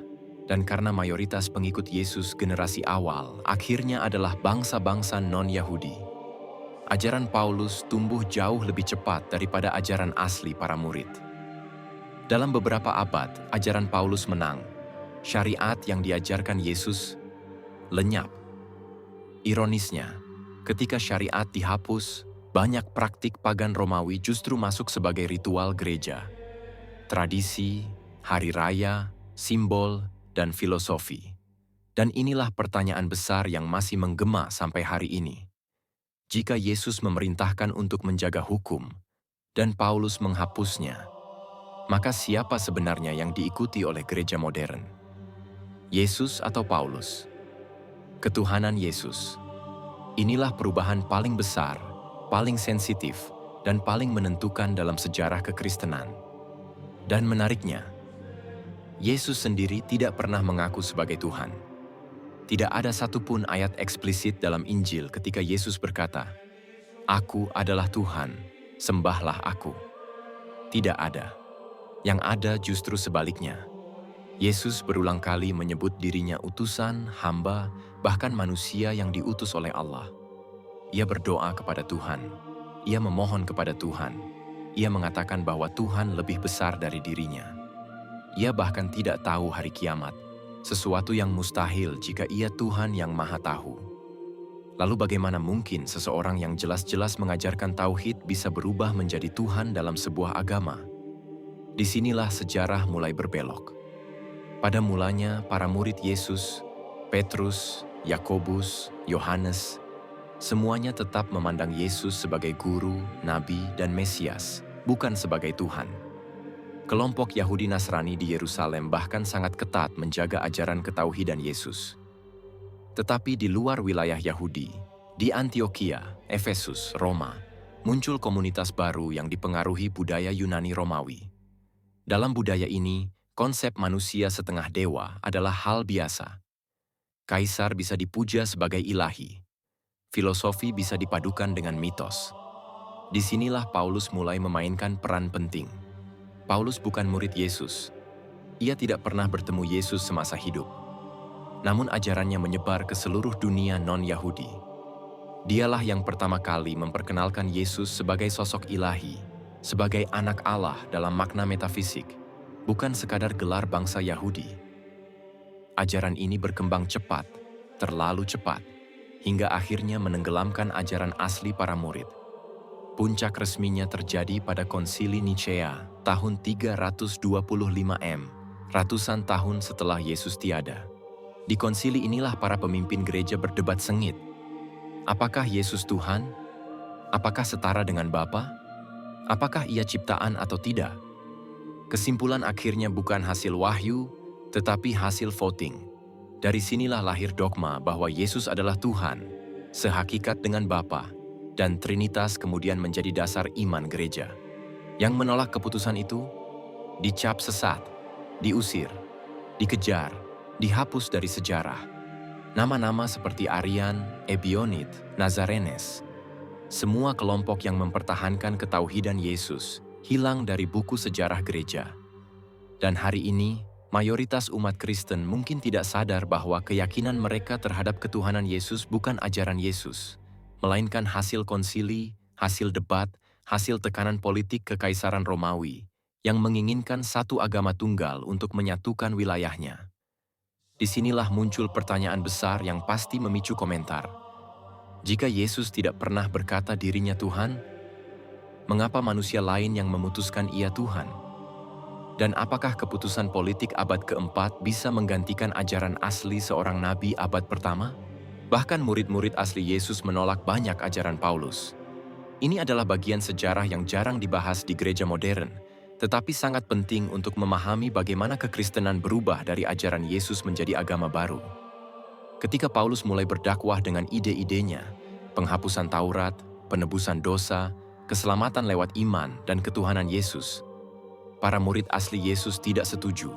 dan karena mayoritas pengikut Yesus generasi awal akhirnya adalah bangsa-bangsa non-Yahudi, ajaran Paulus tumbuh jauh lebih cepat daripada ajaran asli para murid. Dalam beberapa abad, ajaran Paulus menang. Syariat yang diajarkan Yesus lenyap. Ironisnya, ketika syariat dihapus, banyak praktik pagan Romawi justru masuk sebagai ritual gereja, tradisi, hari raya, simbol, dan filosofi. Dan inilah pertanyaan besar yang masih menggema sampai hari ini. Jika Yesus memerintahkan untuk menjaga hukum, dan Paulus menghapusnya, maka siapa sebenarnya yang diikuti oleh gereja modern? Yesus atau Paulus? Ketuhanan Yesus. Inilah perubahan paling besar, paling sensitif, dan paling menentukan dalam sejarah kekristenan. Dan menariknya, Yesus sendiri tidak pernah mengaku sebagai Tuhan. Tidak ada satupun ayat eksplisit dalam Injil ketika Yesus berkata, "Aku adalah Tuhan, sembahlah aku." Tidak ada. Yang ada justru sebaliknya. Yesus berulang kali menyebut dirinya utusan, hamba, bahkan manusia yang diutus oleh Allah. Ia berdoa kepada Tuhan. Ia memohon kepada Tuhan. Ia mengatakan bahwa Tuhan lebih besar dari dirinya. Ia bahkan tidak tahu hari kiamat, sesuatu yang mustahil jika ia Tuhan yang Maha Tahu. Lalu bagaimana mungkin seseorang yang jelas-jelas mengajarkan tauhid bisa berubah menjadi Tuhan dalam sebuah agama? Disinilah sejarah mulai berbelok. Pada mulanya, para murid Yesus, Petrus, Yakobus, Yohanes, semuanya tetap memandang Yesus sebagai guru, nabi, dan Mesias, bukan sebagai Tuhan. Kelompok Yahudi Nasrani di Yerusalem bahkan sangat ketat menjaga ajaran ketauhidan Yesus. Tetapi di luar wilayah Yahudi, di Antioquia, Efesus, Roma, muncul komunitas baru yang dipengaruhi budaya Yunani Romawi. Dalam budaya ini, konsep manusia setengah dewa adalah hal biasa. Kaisar bisa dipuja sebagai ilahi. Filosofi bisa dipadukan dengan mitos. Disinilah Paulus mulai memainkan peran penting. Paulus bukan murid Yesus. Ia tidak pernah bertemu Yesus semasa hidup. Namun ajarannya menyebar ke seluruh dunia non-Yahudi. Dialah yang pertama kali memperkenalkan Yesus sebagai sosok ilahi, sebagai anak Allah dalam makna metafisik, bukan sekadar gelar bangsa Yahudi. Ajaran ini berkembang cepat, terlalu cepat, hingga akhirnya menenggelamkan ajaran asli para murid. Puncak resminya terjadi pada Konsili Nicea tahun 325 M, ratusan tahun setelah Yesus tiada. Di konsili inilah para pemimpin gereja berdebat sengit. Apakah Yesus Tuhan? Apakah setara dengan Bapa? Apakah ia ciptaan atau tidak? Kesimpulan akhirnya bukan hasil wahyu, tetapi hasil voting. Dari sinilah lahir dogma bahwa Yesus adalah Tuhan, sehakikat dengan Bapa, dan Trinitas kemudian menjadi dasar iman gereja. Yang menolak keputusan itu, dicap sesat, diusir, dikejar, dihapus dari sejarah. Nama-nama seperti Arian, Ebionit, Nazarenes, semua kelompok yang mempertahankan ketauhidan Yesus hilang dari buku sejarah gereja. Dan hari ini, mayoritas umat Kristen mungkin tidak sadar bahwa keyakinan mereka terhadap ketuhanan Yesus bukan ajaran Yesus, melainkan hasil konsili, hasil debat, hasil tekanan politik Kekaisaran Romawi yang menginginkan satu agama tunggal untuk menyatukan wilayahnya. Disinilah muncul pertanyaan besar yang pasti memicu komentar. Jika Yesus tidak pernah berkata dirinya Tuhan, mengapa manusia lain yang memutuskan ia Tuhan? Dan apakah keputusan politik abad keempat bisa menggantikan ajaran asli seorang nabi abad pertama? Bahkan murid-murid asli Yesus menolak banyak ajaran Paulus. Ini adalah bagian sejarah yang jarang dibahas di gereja modern, tetapi sangat penting untuk memahami bagaimana kekristenan berubah dari ajaran Yesus menjadi agama baru. Ketika Paulus mulai berdakwah dengan ide-idenya, penghapusan Taurat, penebusan dosa, keselamatan lewat iman, dan ketuhanan Yesus, para murid asli Yesus tidak setuju.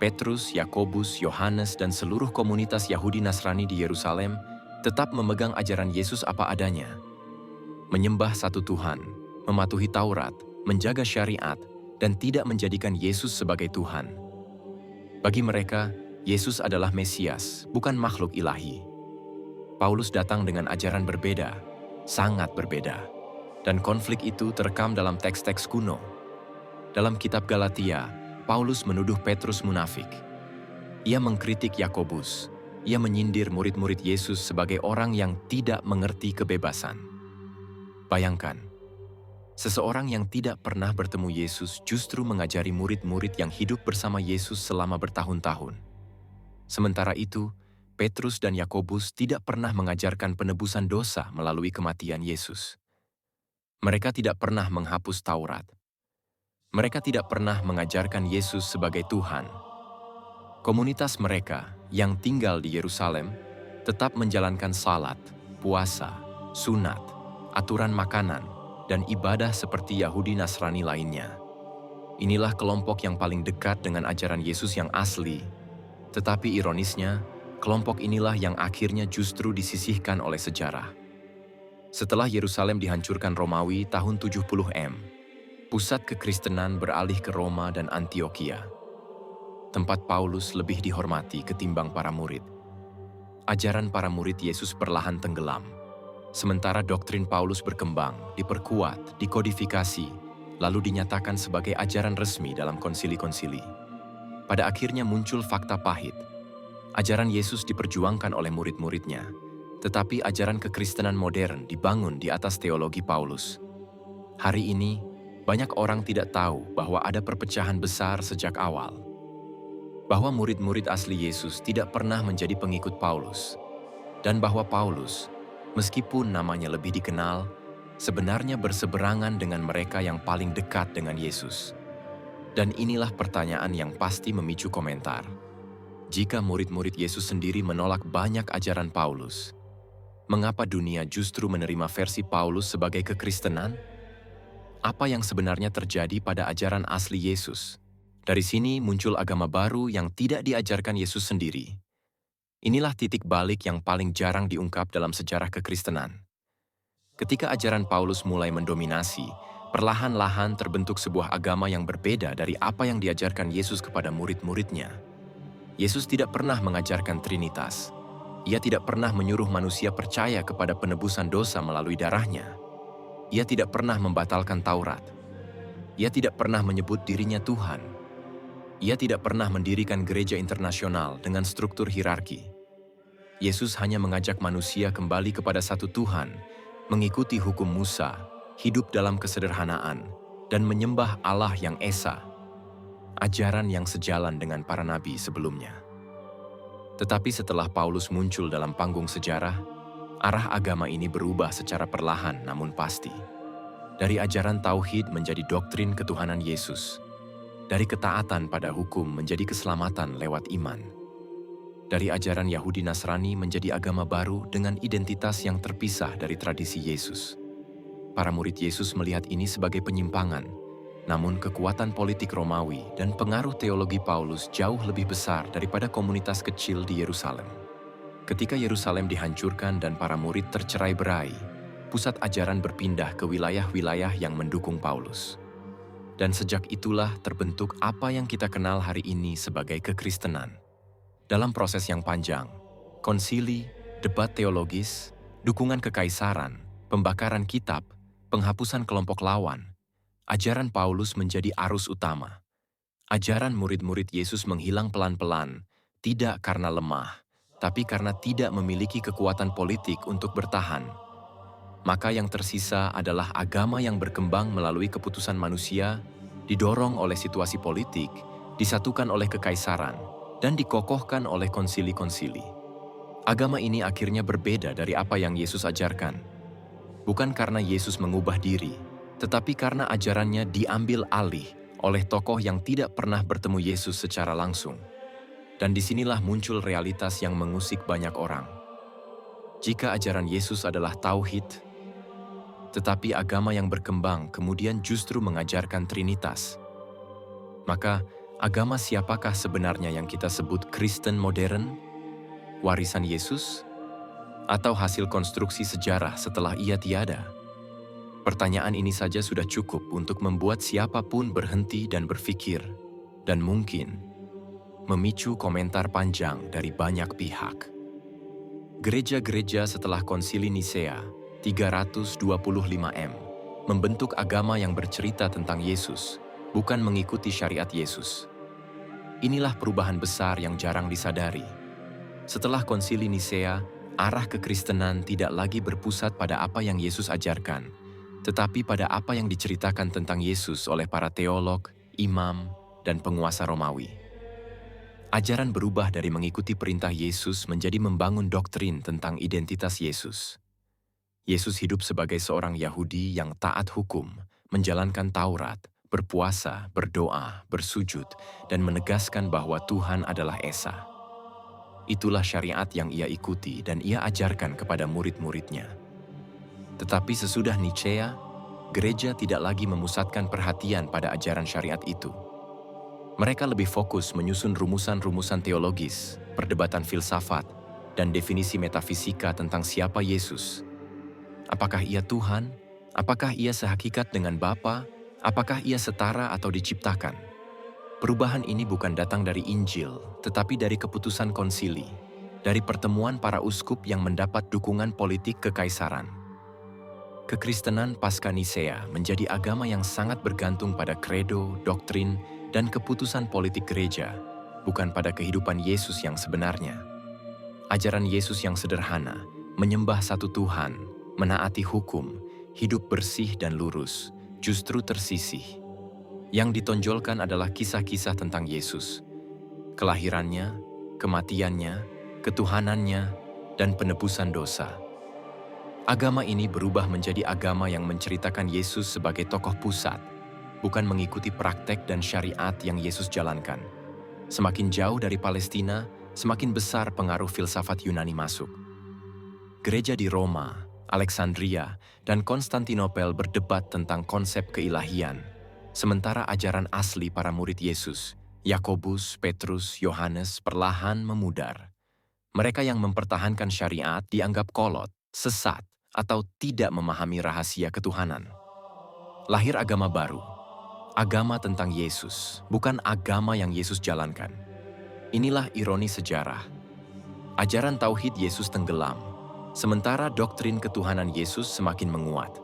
Petrus, Yakobus, Yohanes, dan seluruh komunitas Yahudi Nasrani di Yerusalem tetap memegang ajaran Yesus apa adanya. Menyembah satu Tuhan, mematuhi Taurat, menjaga syariat, dan tidak menjadikan Yesus sebagai Tuhan. Bagi mereka, Yesus adalah Mesias, bukan makhluk ilahi. Paulus datang dengan ajaran berbeda, sangat berbeda. Dan konflik itu terekam dalam teks-teks kuno. Dalam kitab Galatia, Paulus menuduh Petrus munafik. Ia mengkritik Yakobus. Ia menyindir murid-murid Yesus sebagai orang yang tidak mengerti kebebasan. Bayangkan, seseorang yang tidak pernah bertemu Yesus justru mengajari murid-murid yang hidup bersama Yesus selama bertahun-tahun. Sementara itu, Petrus dan Yakobus tidak pernah mengajarkan penebusan dosa melalui kematian Yesus. Mereka tidak pernah menghapus Taurat. Mereka tidak pernah mengajarkan Yesus sebagai Tuhan. Komunitas mereka yang tinggal di Yerusalem tetap menjalankan salat, puasa, sunat, aturan makanan, dan ibadah seperti Yahudi Nasrani lainnya. Inilah kelompok yang paling dekat dengan ajaran Yesus yang asli. Tetapi ironisnya, kelompok inilah yang akhirnya justru disisihkan oleh sejarah. Setelah Yerusalem dihancurkan Romawi tahun 70 M, pusat kekristenan beralih ke Roma dan Antioquia. Tempat Paulus lebih dihormati ketimbang para murid. Ajaran para murid Yesus perlahan tenggelam. Sementara doktrin Paulus berkembang, diperkuat, dikodifikasi, lalu dinyatakan sebagai ajaran resmi dalam konsili-konsili. Pada akhirnya muncul fakta pahit. Ajaran Yesus diperjuangkan oleh murid-muridnya, tetapi ajaran kekristenan modern dibangun di atas teologi Paulus. Hari ini, banyak orang tidak tahu bahwa ada perpecahan besar sejak awal. Bahwa murid-murid asli Yesus tidak pernah menjadi pengikut Paulus. Dan bahwa Paulus, meskipun namanya lebih dikenal, sebenarnya berseberangan dengan mereka yang paling dekat dengan Yesus. Dan inilah pertanyaan yang pasti memicu komentar. Jika murid-murid Yesus sendiri menolak banyak ajaran Paulus, mengapa dunia justru menerima versi Paulus sebagai kekristenan? Apa yang sebenarnya terjadi pada ajaran asli Yesus? Dari sini muncul agama baru yang tidak diajarkan Yesus sendiri. Inilah titik balik yang paling jarang diungkap dalam sejarah kekristenan. Ketika ajaran Paulus mulai mendominasi, perlahan-lahan terbentuk sebuah agama yang berbeda dari apa yang diajarkan Yesus kepada murid-muridnya. Yesus tidak pernah mengajarkan Trinitas. Ia tidak pernah menyuruh manusia percaya kepada penebusan dosa melalui darahnya. Ia tidak pernah membatalkan Taurat. Ia tidak pernah menyebut dirinya Tuhan. Ia tidak pernah mendirikan gereja internasional dengan struktur hierarki. Yesus hanya mengajak manusia kembali kepada satu Tuhan, mengikuti hukum Musa, hidup dalam kesederhanaan, dan menyembah Allah yang esa, ajaran yang sejalan dengan para nabi sebelumnya. Tetapi setelah Paulus muncul dalam panggung sejarah, Arah agama ini berubah secara perlahan namun pasti. Dari ajaran tauhid menjadi doktrin ketuhanan Yesus. Dari ketaatan pada hukum menjadi keselamatan lewat iman. Dari ajaran Yahudi Nasrani menjadi agama baru dengan identitas yang terpisah dari tradisi Yesus. Para murid Yesus melihat ini sebagai penyimpangan, namun kekuatan politik Romawi dan pengaruh teologi Paulus jauh lebih besar daripada komunitas kecil di Yerusalem. Ketika Yerusalem dihancurkan dan para murid tercerai-berai, pusat ajaran berpindah ke wilayah-wilayah yang mendukung Paulus. Dan sejak itulah terbentuk apa yang kita kenal hari ini sebagai kekristenan. Dalam proses yang panjang, konsili, debat teologis, dukungan kekaisaran, pembakaran kitab, penghapusan kelompok lawan, ajaran Paulus menjadi arus utama. Ajaran murid-murid Yesus menghilang pelan-pelan, tidak karena lemah, tapi karena tidak memiliki kekuatan politik untuk bertahan. Maka yang tersisa adalah agama yang berkembang melalui keputusan manusia, didorong oleh situasi politik, disatukan oleh kekaisaran, dan dikokohkan oleh konsili-konsili. Agama ini akhirnya berbeda dari apa yang Yesus ajarkan. Bukan karena Yesus mengubah diri, tetapi karena ajarannya diambil alih oleh tokoh yang tidak pernah bertemu Yesus secara langsung. Dan disinilah muncul realitas yang mengusik banyak orang. Jika ajaran Yesus adalah tauhid, tetapi agama yang berkembang kemudian justru mengajarkan Trinitas, maka agama siapakah sebenarnya yang kita sebut Kristen modern? Warisan Yesus? Atau hasil konstruksi sejarah setelah ia tiada? Pertanyaan ini saja sudah cukup untuk membuat siapapun berhenti dan berpikir, dan mungkin memicu komentar panjang dari banyak pihak. Gereja-gereja setelah Konsili Nisea 325 M membentuk agama yang bercerita tentang Yesus, bukan mengikuti syariat Yesus. Inilah perubahan besar yang jarang disadari. Setelah Konsili Nisea, arah kekristenan tidak lagi berpusat pada apa yang Yesus ajarkan, tetapi pada apa yang diceritakan tentang Yesus oleh para teolog, imam, dan penguasa Romawi. Ajaran berubah dari mengikuti perintah Yesus menjadi membangun doktrin tentang identitas Yesus. Yesus hidup sebagai seorang Yahudi yang taat hukum, menjalankan Taurat, berpuasa, berdoa, bersujud, dan menegaskan bahwa Tuhan adalah Esa. Itulah syariat yang ia ikuti dan ia ajarkan kepada murid-muridnya. Tetapi sesudah Nicea, gereja tidak lagi memusatkan perhatian pada ajaran syariat itu. Mereka lebih fokus menyusun rumusan-rumusan teologis, perdebatan filsafat, dan definisi metafisika tentang siapa Yesus. Apakah ia Tuhan? Apakah ia sehakikat dengan Bapa? Apakah ia setara atau diciptakan? Perubahan ini bukan datang dari Injil, tetapi dari keputusan konsili, dari pertemuan para uskup yang mendapat dukungan politik kekaisaran. Kekristenan pasca Nisea menjadi agama yang sangat bergantung pada kredo, doktrin, dan keputusan politik gereja, bukan pada kehidupan Yesus yang sebenarnya. Ajaran Yesus yang sederhana, menyembah satu Tuhan, menaati hukum, hidup bersih dan lurus, justru tersisih. Yang ditonjolkan adalah kisah-kisah tentang Yesus, kelahirannya, kematiannya, ketuhanannya, dan penebusan dosa. Agama ini berubah menjadi agama yang menceritakan Yesus sebagai tokoh pusat, bukan mengikuti praktek dan syariat yang Yesus jalankan. Semakin jauh dari Palestina, semakin besar pengaruh filsafat Yunani masuk. Gereja di Roma, Alexandria, dan Konstantinopel berdebat tentang konsep keilahian, sementara ajaran asli para murid Yesus, Yakobus, Petrus, Yohanes, perlahan memudar. Mereka yang mempertahankan syariat dianggap kolot, sesat, atau tidak memahami rahasia ketuhanan. Lahir agama baru, agama tentang Yesus, bukan agama yang Yesus jalankan. Inilah ironi sejarah. Ajaran tauhid Yesus tenggelam, sementara doktrin ketuhanan Yesus semakin menguat.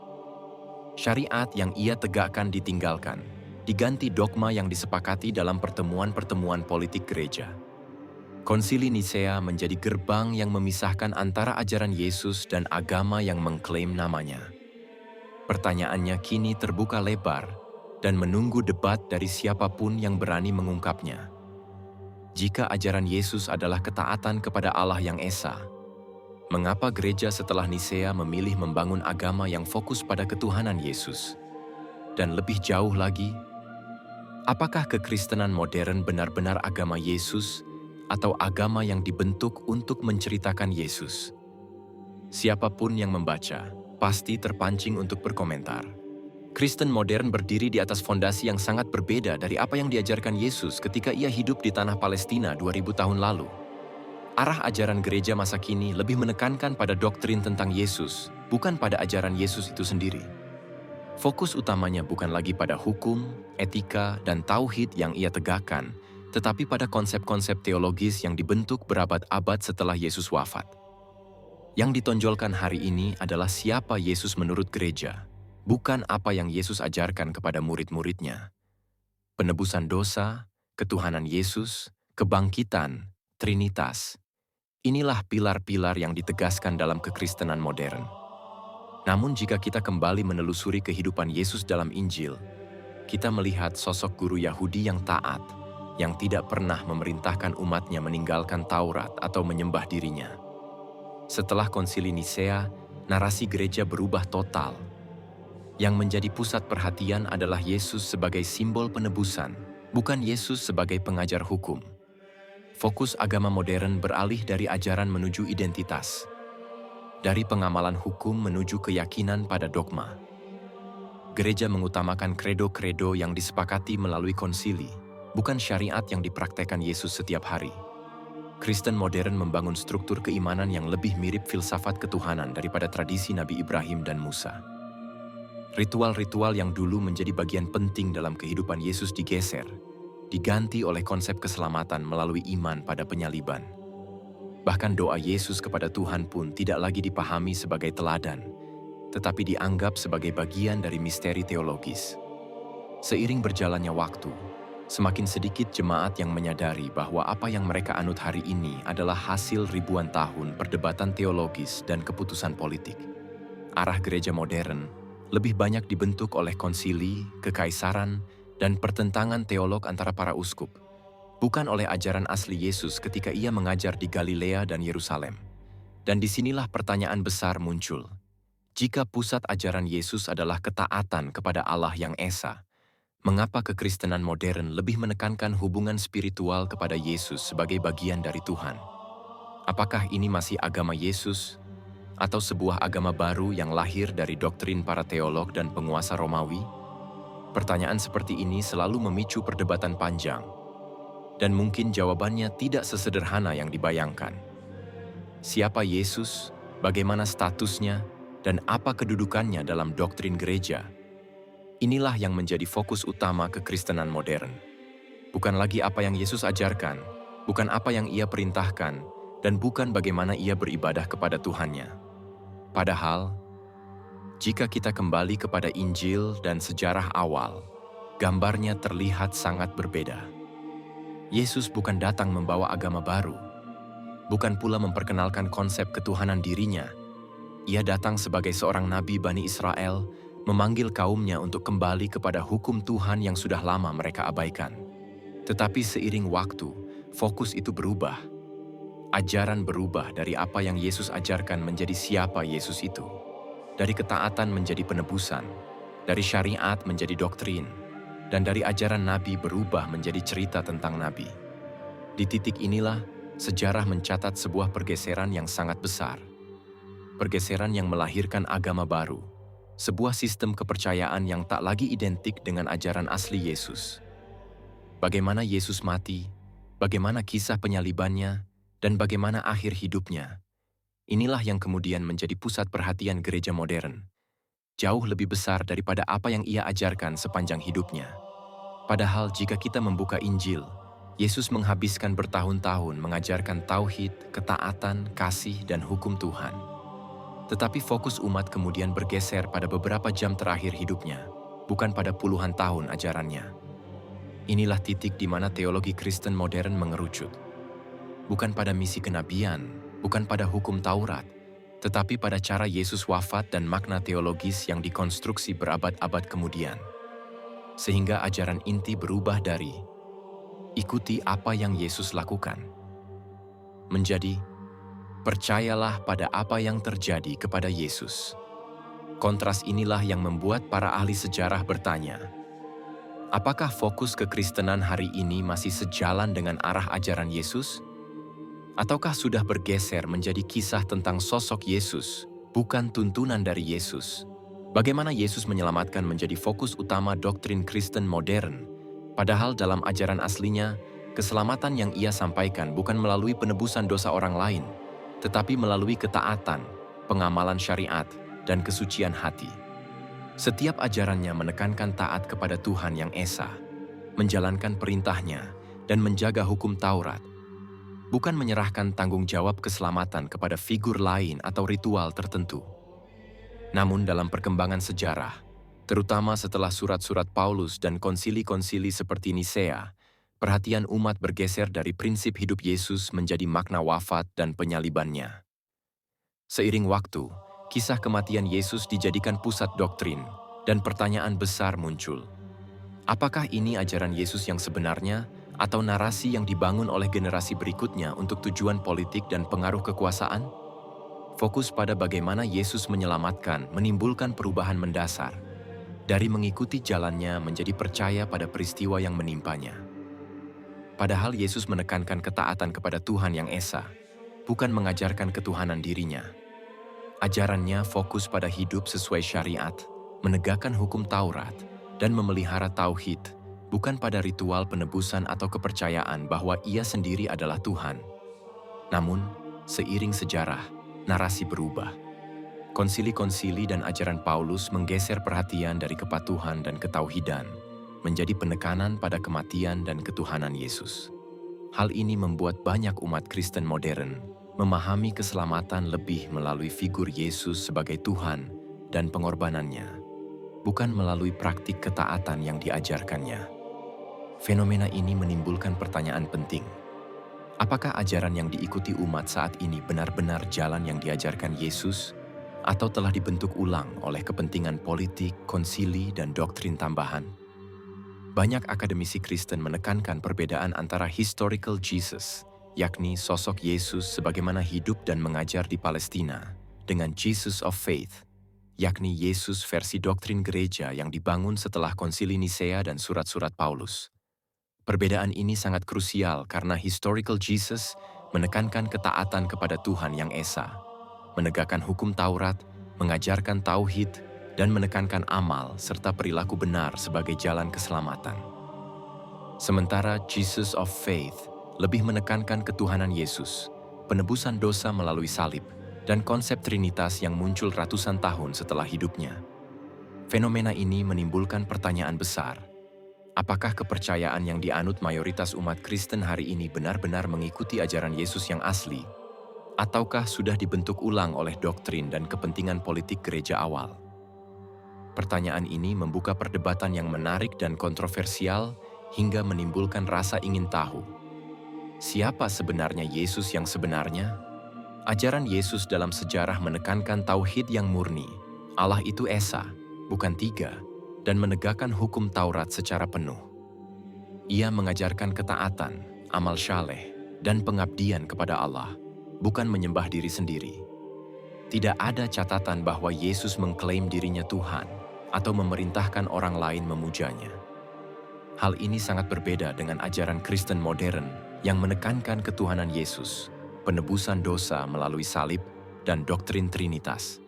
Syariat yang ia tegakkan ditinggalkan, diganti dogma yang disepakati dalam pertemuan-pertemuan politik gereja. Konsili Nisea menjadi gerbang yang memisahkan antara ajaran Yesus dan agama yang mengklaim namanya. Pertanyaannya kini terbuka lebar dan menunggu debat dari siapapun yang berani mengungkapnya. Jika ajaran Yesus adalah ketaatan kepada Allah yang Esa, Mengapa gereja setelah Nisea memilih membangun agama yang fokus pada ketuhanan Yesus? Dan lebih jauh lagi, apakah kekristenan modern benar-benar agama Yesus atau agama yang dibentuk untuk menceritakan Yesus? Siapapun yang membaca pasti terpancing untuk berkomentar. Kristen modern berdiri di atas fondasi yang sangat berbeda dari apa yang diajarkan Yesus ketika ia hidup di tanah Palestina 2000 tahun lalu. Arah ajaran gereja masa kini lebih menekankan pada doktrin tentang Yesus, bukan pada ajaran Yesus itu sendiri. Fokus utamanya bukan lagi pada hukum, etika, dan tauhid yang ia tegakkan, tetapi pada konsep-konsep teologis yang dibentuk berabad-abad setelah Yesus wafat. Yang ditonjolkan hari ini adalah siapa Yesus menurut gereja, bukan apa yang Yesus ajarkan kepada murid-muridnya. Penebusan dosa, ketuhanan Yesus, kebangkitan, Trinitas. Inilah pilar-pilar yang ditegaskan dalam kekristenan modern. Namun jika kita kembali menelusuri kehidupan Yesus dalam Injil, kita melihat sosok guru Yahudi yang taat, yang tidak pernah memerintahkan umatnya meninggalkan Taurat atau menyembah dirinya. Setelah konsili Nisea, narasi gereja berubah total. Yang menjadi pusat perhatian adalah Yesus sebagai simbol penebusan, bukan Yesus sebagai pengajar hukum. Fokus agama modern beralih dari ajaran menuju identitas, dari pengamalan hukum menuju keyakinan pada dogma. Gereja mengutamakan kredo-kredo yang disepakati melalui konsili, bukan syariat yang dipraktekkan Yesus setiap hari. Kristen modern membangun struktur keimanan yang lebih mirip filsafat ketuhanan daripada tradisi Nabi Ibrahim dan Musa. Ritual-ritual yang dulu menjadi bagian penting dalam kehidupan Yesus digeser, diganti oleh konsep keselamatan melalui iman pada penyaliban. Bahkan doa Yesus kepada Tuhan pun tidak lagi dipahami sebagai teladan, tetapi dianggap sebagai bagian dari misteri teologis. Seiring berjalannya waktu, semakin sedikit jemaat yang menyadari bahwa apa yang mereka anut hari ini adalah hasil ribuan tahun perdebatan teologis dan keputusan politik. Arah gereja modern lebih banyak dibentuk oleh konsili, kekaisaran, dan pertentangan teolog antara para uskup, bukan oleh ajaran asli Yesus ketika ia mengajar di Galilea dan Yerusalem. Dan disinilah pertanyaan besar muncul. Jika pusat ajaran Yesus adalah ketaatan kepada Allah yang Esa, mengapa kekristenan modern lebih menekankan hubungan spiritual kepada Yesus sebagai bagian dari Tuhan? Apakah ini masih agama Yesus, atau sebuah agama baru yang lahir dari doktrin para teolog dan penguasa Romawi? Pertanyaan seperti ini selalu memicu perdebatan panjang, dan mungkin jawabannya tidak sesederhana yang dibayangkan. Siapa Yesus, bagaimana statusnya, dan apa kedudukannya dalam doktrin gereja? Inilah yang menjadi fokus utama kekristenan modern. Bukan lagi apa yang Yesus ajarkan, bukan apa yang ia perintahkan, dan bukan bagaimana ia beribadah kepada Tuhannya. Padahal, jika kita kembali kepada Injil dan sejarah awal, gambarnya terlihat sangat berbeda. Yesus bukan datang membawa agama baru, bukan pula memperkenalkan konsep ketuhanan dirinya. Ia datang sebagai seorang nabi Bani Israel, memanggil kaumnya untuk kembali kepada hukum Tuhan yang sudah lama mereka abaikan. Tetapi seiring waktu, fokus itu berubah. Ajaran berubah dari apa yang Yesus ajarkan menjadi siapa Yesus itu. Dari ketaatan menjadi penebusan, dari syariat menjadi doktrin, dan dari ajaran nabi berubah menjadi cerita tentang nabi. Di titik inilah, sejarah mencatat sebuah pergeseran yang sangat besar. Pergeseran yang melahirkan agama baru, sebuah sistem kepercayaan yang tak lagi identik dengan ajaran asli Yesus. Bagaimana Yesus mati, bagaimana kisah penyalibannya, dan bagaimana akhir hidupnya. Inilah yang kemudian menjadi pusat perhatian gereja modern. Jauh lebih besar daripada apa yang ia ajarkan sepanjang hidupnya. Padahal jika kita membuka Injil, Yesus menghabiskan bertahun-tahun mengajarkan tauhid, ketaatan, kasih, dan hukum Tuhan. Tetapi fokus umat kemudian bergeser pada beberapa jam terakhir hidupnya, bukan pada puluhan tahun ajarannya. Inilah titik di mana teologi Kristen modern mengerucut. Bukan pada misi kenabian, bukan pada hukum Taurat, tetapi pada cara Yesus wafat dan makna teologis yang dikonstruksi berabad-abad kemudian. Sehingga ajaran inti berubah dari ikuti apa yang Yesus lakukan, menjadi Percayalah pada apa yang terjadi kepada Yesus. Kontras inilah yang membuat para ahli sejarah bertanya, apakah fokus kekristenan hari ini masih sejalan dengan arah ajaran Yesus? Ataukah sudah bergeser menjadi kisah tentang sosok Yesus, bukan tuntunan dari Yesus? Bagaimana Yesus menyelamatkan menjadi fokus utama doktrin Kristen modern, padahal dalam ajaran aslinya, keselamatan yang ia sampaikan bukan melalui penebusan dosa orang lain, tetapi melalui ketaatan, pengamalan syariat, dan kesucian hati. Setiap ajarannya menekankan taat kepada Tuhan yang Esa, menjalankan perintahnya, dan menjaga hukum Taurat, bukan menyerahkan tanggung jawab keselamatan kepada figur lain atau ritual tertentu. Namun dalam perkembangan sejarah, terutama setelah surat-surat Paulus dan konsili-konsili seperti Nisea, perhatian umat bergeser dari prinsip hidup Yesus menjadi makna wafat dan penyalibannya. Seiring waktu, kisah kematian Yesus dijadikan pusat doktrin, dan pertanyaan besar muncul. Apakah ini ajaran Yesus yang sebenarnya, atau narasi yang dibangun oleh generasi berikutnya untuk tujuan politik dan pengaruh kekuasaan? Fokus pada bagaimana Yesus menyelamatkan menimbulkan perubahan mendasar, dari mengikuti jalannya menjadi percaya pada peristiwa yang menimpanya. Padahal Yesus menekankan ketaatan kepada Tuhan yang Esa, bukan mengajarkan ketuhanan dirinya. Ajarannya fokus pada hidup sesuai syariat, menegakkan hukum Taurat, dan memelihara tauhid, bukan pada ritual penebusan atau kepercayaan bahwa ia sendiri adalah Tuhan. Namun, seiring sejarah, narasi berubah. Konsili-konsili dan ajaran Paulus menggeser perhatian dari kepatuhan dan ketauhidan, menjadi penekanan pada kematian dan ketuhanan Yesus. Hal ini membuat banyak umat Kristen modern memahami keselamatan lebih melalui figur Yesus sebagai Tuhan dan pengorbanannya, bukan melalui praktik ketaatan yang diajarkannya. Fenomena ini menimbulkan pertanyaan penting. Apakah ajaran yang diikuti umat saat ini benar-benar jalan yang diajarkan Yesus, atau telah dibentuk ulang oleh kepentingan politik, konsili, dan doktrin tambahan? Banyak akademisi Kristen menekankan perbedaan antara historical Jesus, yakni sosok Yesus sebagaimana hidup dan mengajar di Palestina, dengan Jesus of Faith, yakni Yesus versi doktrin gereja yang dibangun setelah konsili Nisea dan surat-surat Paulus. Perbedaan ini sangat krusial karena historical Jesus menekankan ketaatan kepada Tuhan yang Esa, menegakkan hukum Taurat, mengajarkan tauhid, dan menekankan amal serta perilaku benar sebagai jalan keselamatan. Sementara Jesus of Faith lebih menekankan ketuhanan Yesus, penebusan dosa melalui salib, dan konsep Trinitas yang muncul ratusan tahun setelah hidupnya. Fenomena ini menimbulkan pertanyaan besar. Apakah kepercayaan yang dianut mayoritas umat Kristen hari ini benar-benar mengikuti ajaran Yesus yang asli? Ataukah sudah dibentuk ulang oleh doktrin dan kepentingan politik gereja awal? Pertanyaan ini membuka perdebatan yang menarik dan kontroversial hingga menimbulkan rasa ingin tahu. Siapa sebenarnya Yesus yang sebenarnya? Ajaran Yesus dalam sejarah menekankan tauhid yang murni. Allah itu Esa, bukan tiga, dan menegakkan hukum Taurat secara penuh. Ia mengajarkan ketaatan, amal syaleh, dan pengabdian kepada Allah, bukan menyembah diri sendiri. Tidak ada catatan bahwa Yesus mengklaim dirinya Tuhan atau memerintahkan orang lain memujanya. Hal ini sangat berbeda dengan ajaran Kristen modern yang menekankan ketuhanan Yesus, penebusan dosa melalui salib, dan doktrin Trinitas.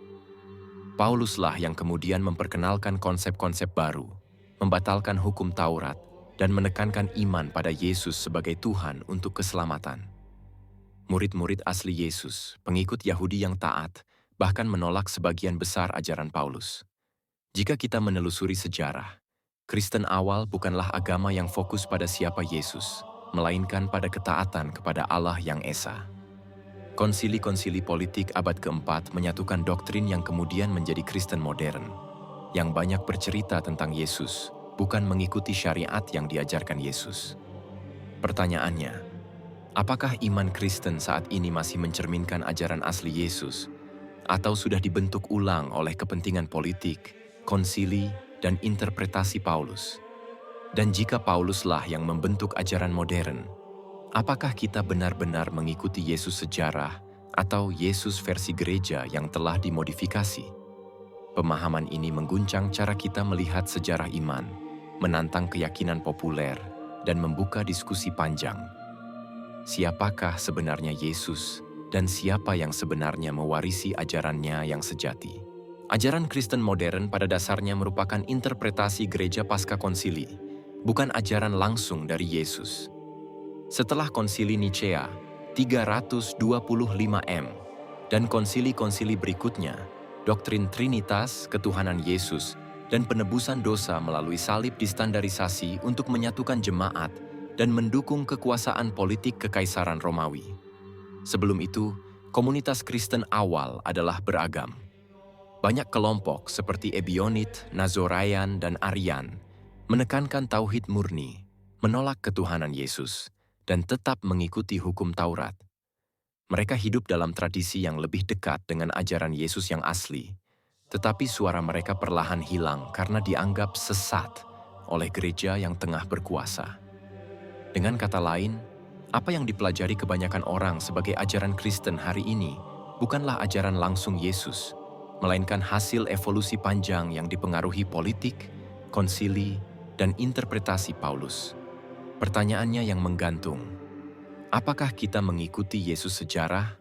Pauluslah yang kemudian memperkenalkan konsep-konsep baru, membatalkan hukum Taurat, dan menekankan iman pada Yesus sebagai Tuhan untuk keselamatan. Murid-murid asli Yesus, pengikut Yahudi yang taat, bahkan menolak sebagian besar ajaran Paulus. Jika kita menelusuri sejarah, Kristen awal bukanlah agama yang fokus pada siapa Yesus, melainkan pada ketaatan kepada Allah yang Esa. Konsili-konsili politik abad keempat menyatukan doktrin yang kemudian menjadi Kristen modern, yang banyak bercerita tentang Yesus, bukan mengikuti syariat yang diajarkan Yesus. Pertanyaannya, apakah iman Kristen saat ini masih mencerminkan ajaran asli Yesus, atau sudah dibentuk ulang oleh kepentingan politik, konsili, dan interpretasi Paulus? Dan jika Pauluslah yang membentuk ajaran modern, apakah kita benar-benar mengikuti Yesus sejarah atau Yesus versi gereja yang telah dimodifikasi. Pemahaman ini mengguncang cara kita melihat sejarah iman, menantang keyakinan populer, dan membuka diskusi panjang. Siapakah sebenarnya Yesus, dan siapa yang sebenarnya mewarisi ajarannya yang sejati? Ajaran Kristen modern pada dasarnya merupakan interpretasi gereja pasca konsili, bukan ajaran langsung dari Yesus. Setelah konsili Nicea 325 M dan konsili-konsili berikutnya, doktrin Trinitas, ketuhanan Yesus, dan penebusan dosa melalui salib distandarisasi untuk menyatukan jemaat dan mendukung kekuasaan politik Kekaisaran Romawi. Sebelum itu, komunitas Kristen awal adalah beragam. Banyak kelompok seperti Ebionit, Nazoraian, dan Arian menekankan tauhid murni, menolak ketuhanan Yesus, dan tetap mengikuti hukum Taurat. Mereka hidup dalam tradisi yang lebih dekat dengan ajaran Yesus yang asli, tetapi suara mereka perlahan hilang karena dianggap sesat oleh gereja yang tengah berkuasa. Dengan kata lain, apa yang dipelajari kebanyakan orang sebagai ajaran Kristen hari ini bukanlah ajaran langsung Yesus, melainkan hasil evolusi panjang yang dipengaruhi politik, konsili, dan interpretasi Paulus. Pertanyaannya yang menggantung, apakah kita mengikuti Yesus sejarah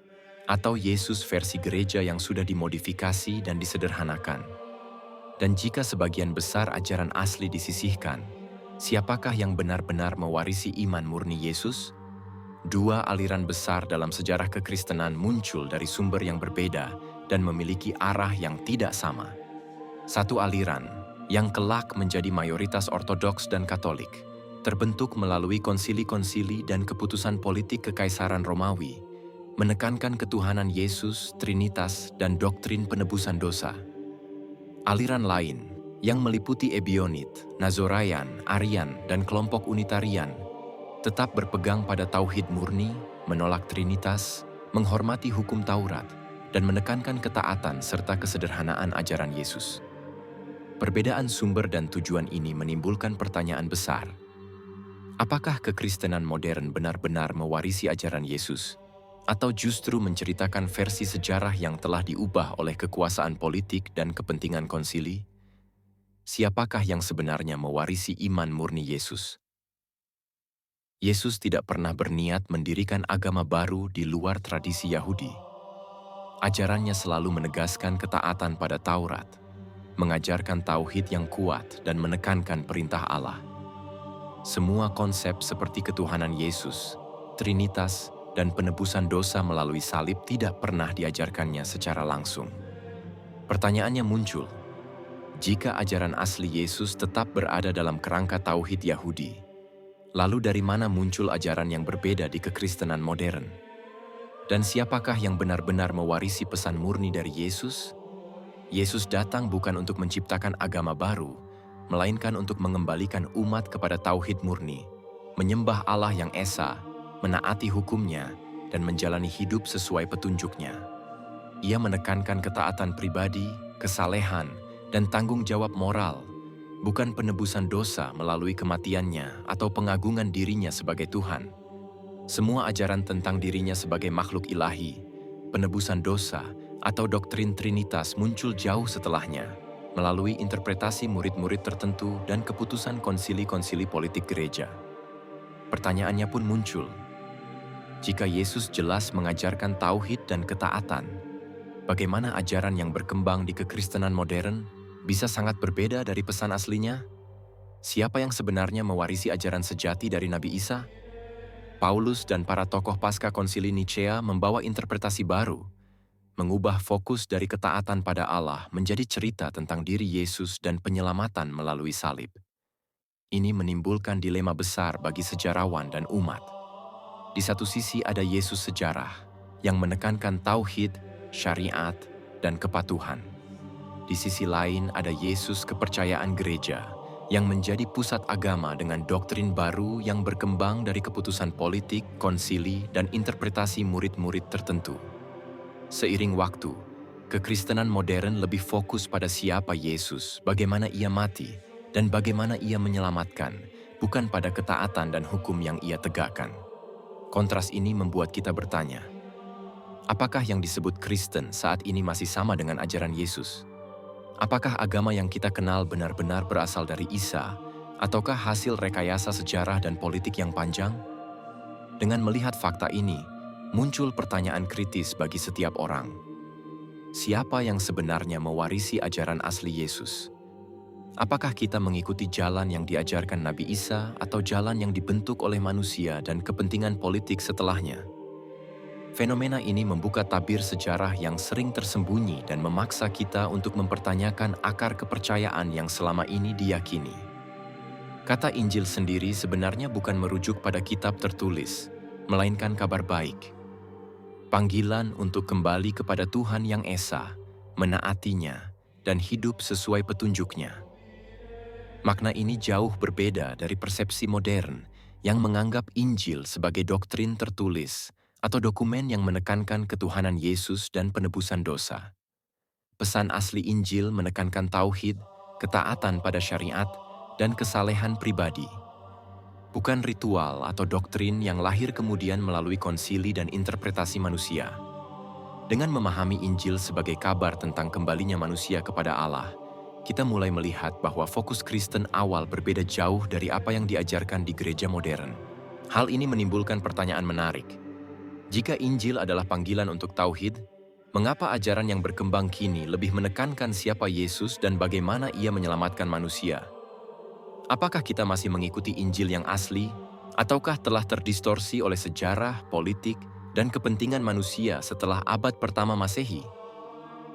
atau Yesus versi gereja yang sudah dimodifikasi dan disederhanakan? Dan jika sebagian besar ajaran asli disisihkan, siapakah yang benar-benar mewarisi iman murni Yesus? Dua aliran besar dalam sejarah kekristenan muncul dari sumber yang berbeda dan memiliki arah yang tidak sama. Satu aliran, yang kelak menjadi mayoritas Ortodoks dan Katolik, terbentuk melalui konsili-konsili dan keputusan politik Kekaisaran Romawi, menekankan ketuhanan Yesus, Trinitas, dan doktrin penebusan dosa. Aliran lain, yang meliputi Ebionit, Nazoraian, Arian, dan kelompok Unitarian, tetap berpegang pada tauhid murni, menolak Trinitas, menghormati hukum Taurat, dan menekankan ketaatan serta kesederhanaan ajaran Yesus. Perbedaan sumber dan tujuan ini menimbulkan pertanyaan besar. Apakah kekristenan modern benar-benar mewarisi ajaran Yesus, atau justru menceritakan versi sejarah yang telah diubah oleh kekuasaan politik dan kepentingan konsili? Siapakah yang sebenarnya mewarisi iman murni Yesus? Yesus tidak pernah berniat mendirikan agama baru di luar tradisi Yahudi. Ajarannya selalu menegaskan ketaatan pada Taurat, mengajarkan tauhid yang kuat dan menekankan perintah Allah. Semua konsep seperti ketuhanan Yesus, Trinitas, dan penebusan dosa melalui salib tidak pernah diajarkannya secara langsung. Pertanyaannya muncul, jika ajaran asli Yesus tetap berada dalam kerangka tauhid Yahudi, lalu dari mana muncul ajaran yang berbeda di kekristenan modern? Dan siapakah yang benar-benar mewarisi pesan murni dari Yesus? Yesus datang bukan untuk menciptakan agama baru, melainkan untuk mengembalikan umat kepada tauhid murni, menyembah Allah yang esa, menaati hukumnya, dan menjalani hidup sesuai petunjuknya. Ia menekankan ketaatan pribadi, kesalehan, dan tanggung jawab moral, bukan penebusan dosa melalui kematiannya atau pengagungan dirinya sebagai Tuhan. Semua ajaran tentang dirinya sebagai makhluk ilahi, penebusan dosa, atau doktrin Trinitas muncul jauh setelahnya, melalui interpretasi murid-murid tertentu dan keputusan konsili-konsili politik gereja. Pertanyaannya pun muncul, jika Yesus jelas mengajarkan tauhid dan ketaatan, bagaimana ajaran yang berkembang di kekristenan modern bisa sangat berbeda dari pesan aslinya? Siapa yang sebenarnya mewarisi ajaran sejati dari Nabi Isa? Paulus dan para tokoh pasca konsili Nicea membawa interpretasi baru, mengubah fokus dari ketaatan pada Allah menjadi cerita tentang diri Yesus dan penyelamatan melalui salib. Ini menimbulkan dilema besar bagi sejarawan dan umat. Di satu sisi ada Yesus sejarah yang menekankan tauhid, syariat, dan kepatuhan. Di sisi lain ada Yesus kepercayaan gereja yang menjadi pusat agama dengan doktrin baru yang berkembang dari keputusan politik, konsili, dan interpretasi murid-murid tertentu. Seiring waktu, kekristenan modern lebih fokus pada siapa Yesus, bagaimana ia mati, dan bagaimana ia menyelamatkan, bukan pada ketaatan dan hukum yang ia tegakkan. Kontras ini membuat kita bertanya, Apakah yang disebut Kristen saat ini masih sama dengan ajaran Yesus? Apakah agama yang kita kenal benar-benar berasal dari Isa, ataukah hasil rekayasa sejarah dan politik yang panjang? Dengan melihat fakta ini, muncul pertanyaan kritis bagi setiap orang. Siapa yang sebenarnya mewarisi ajaran asli Yesus? Apakah kita mengikuti jalan yang diajarkan Nabi Isa atau jalan yang dibentuk oleh manusia dan kepentingan politik setelahnya? Fenomena ini membuka tabir sejarah yang sering tersembunyi dan memaksa kita untuk mempertanyakan akar kepercayaan yang selama ini diyakini. Kata Injil sendiri sebenarnya bukan merujuk pada kitab tertulis, melainkan kabar baik. Panggilan untuk kembali kepada Tuhan yang Esa, menaatinya, dan hidup sesuai petunjuknya. Makna ini jauh berbeda dari persepsi modern yang menganggap Injil sebagai doktrin tertulis atau dokumen yang menekankan ketuhanan Yesus dan penebusan dosa. Pesan asli Injil menekankan tauhid, ketaatan pada syariat, dan kesalehan pribadi. Bukan ritual atau doktrin yang lahir kemudian melalui konsili dan interpretasi manusia. Dengan memahami Injil sebagai kabar tentang kembalinya manusia kepada Allah, kita mulai melihat bahwa fokus Kristen awal berbeda jauh dari apa yang diajarkan di gereja modern. Hal ini menimbulkan pertanyaan menarik. Jika Injil adalah panggilan untuk tauhid, mengapa ajaran yang berkembang kini lebih menekankan siapa Yesus dan bagaimana Ia menyelamatkan manusia? Apakah kita masih mengikuti Injil yang asli, ataukah telah terdistorsi oleh sejarah, politik, dan kepentingan manusia setelah abad pertama Masehi?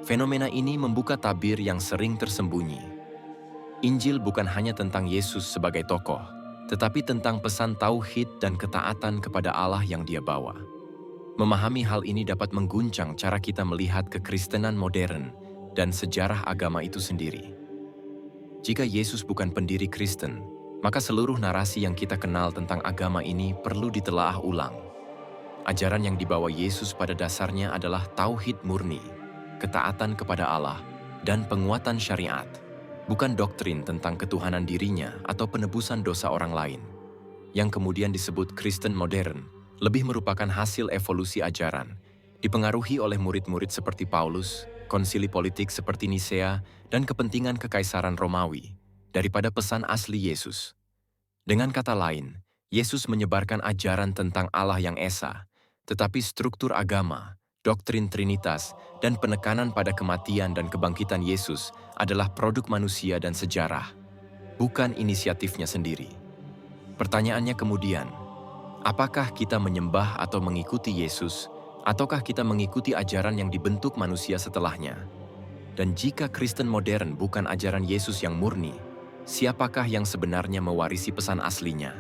Fenomena ini membuka tabir yang sering tersembunyi. Injil bukan hanya tentang Yesus sebagai tokoh, tetapi tentang pesan tauhid dan ketaatan kepada Allah yang Dia bawa. Memahami hal ini dapat mengguncang cara kita melihat kekristenan modern dan sejarah agama itu sendiri. Jika Yesus bukan pendiri Kristen, maka seluruh narasi yang kita kenal tentang agama ini perlu ditelaah ulang. Ajaran yang dibawa Yesus pada dasarnya adalah tauhid murni, ketaatan kepada Allah, dan penguatan syariat, bukan doktrin tentang ketuhanan dirinya atau penebusan dosa orang lain. Yang kemudian disebut Kristen modern, lebih merupakan hasil evolusi ajaran, dipengaruhi oleh murid-murid seperti Paulus, konsili politik seperti Nisea, dan kepentingan kekaisaran Romawi, daripada pesan asli Yesus. Dengan kata lain, Yesus menyebarkan ajaran tentang Allah yang Esa, tetapi struktur agama, doktrin Trinitas, dan penekanan pada kematian dan kebangkitan Yesus adalah produk manusia dan sejarah, bukan inisiatifnya sendiri. Pertanyaannya kemudian, apakah kita menyembah atau mengikuti Yesus, ataukah kita mengikuti ajaran yang dibentuk manusia setelahnya? Dan jika Kristen modern bukan ajaran Yesus yang murni, siapakah yang sebenarnya mewarisi pesan aslinya?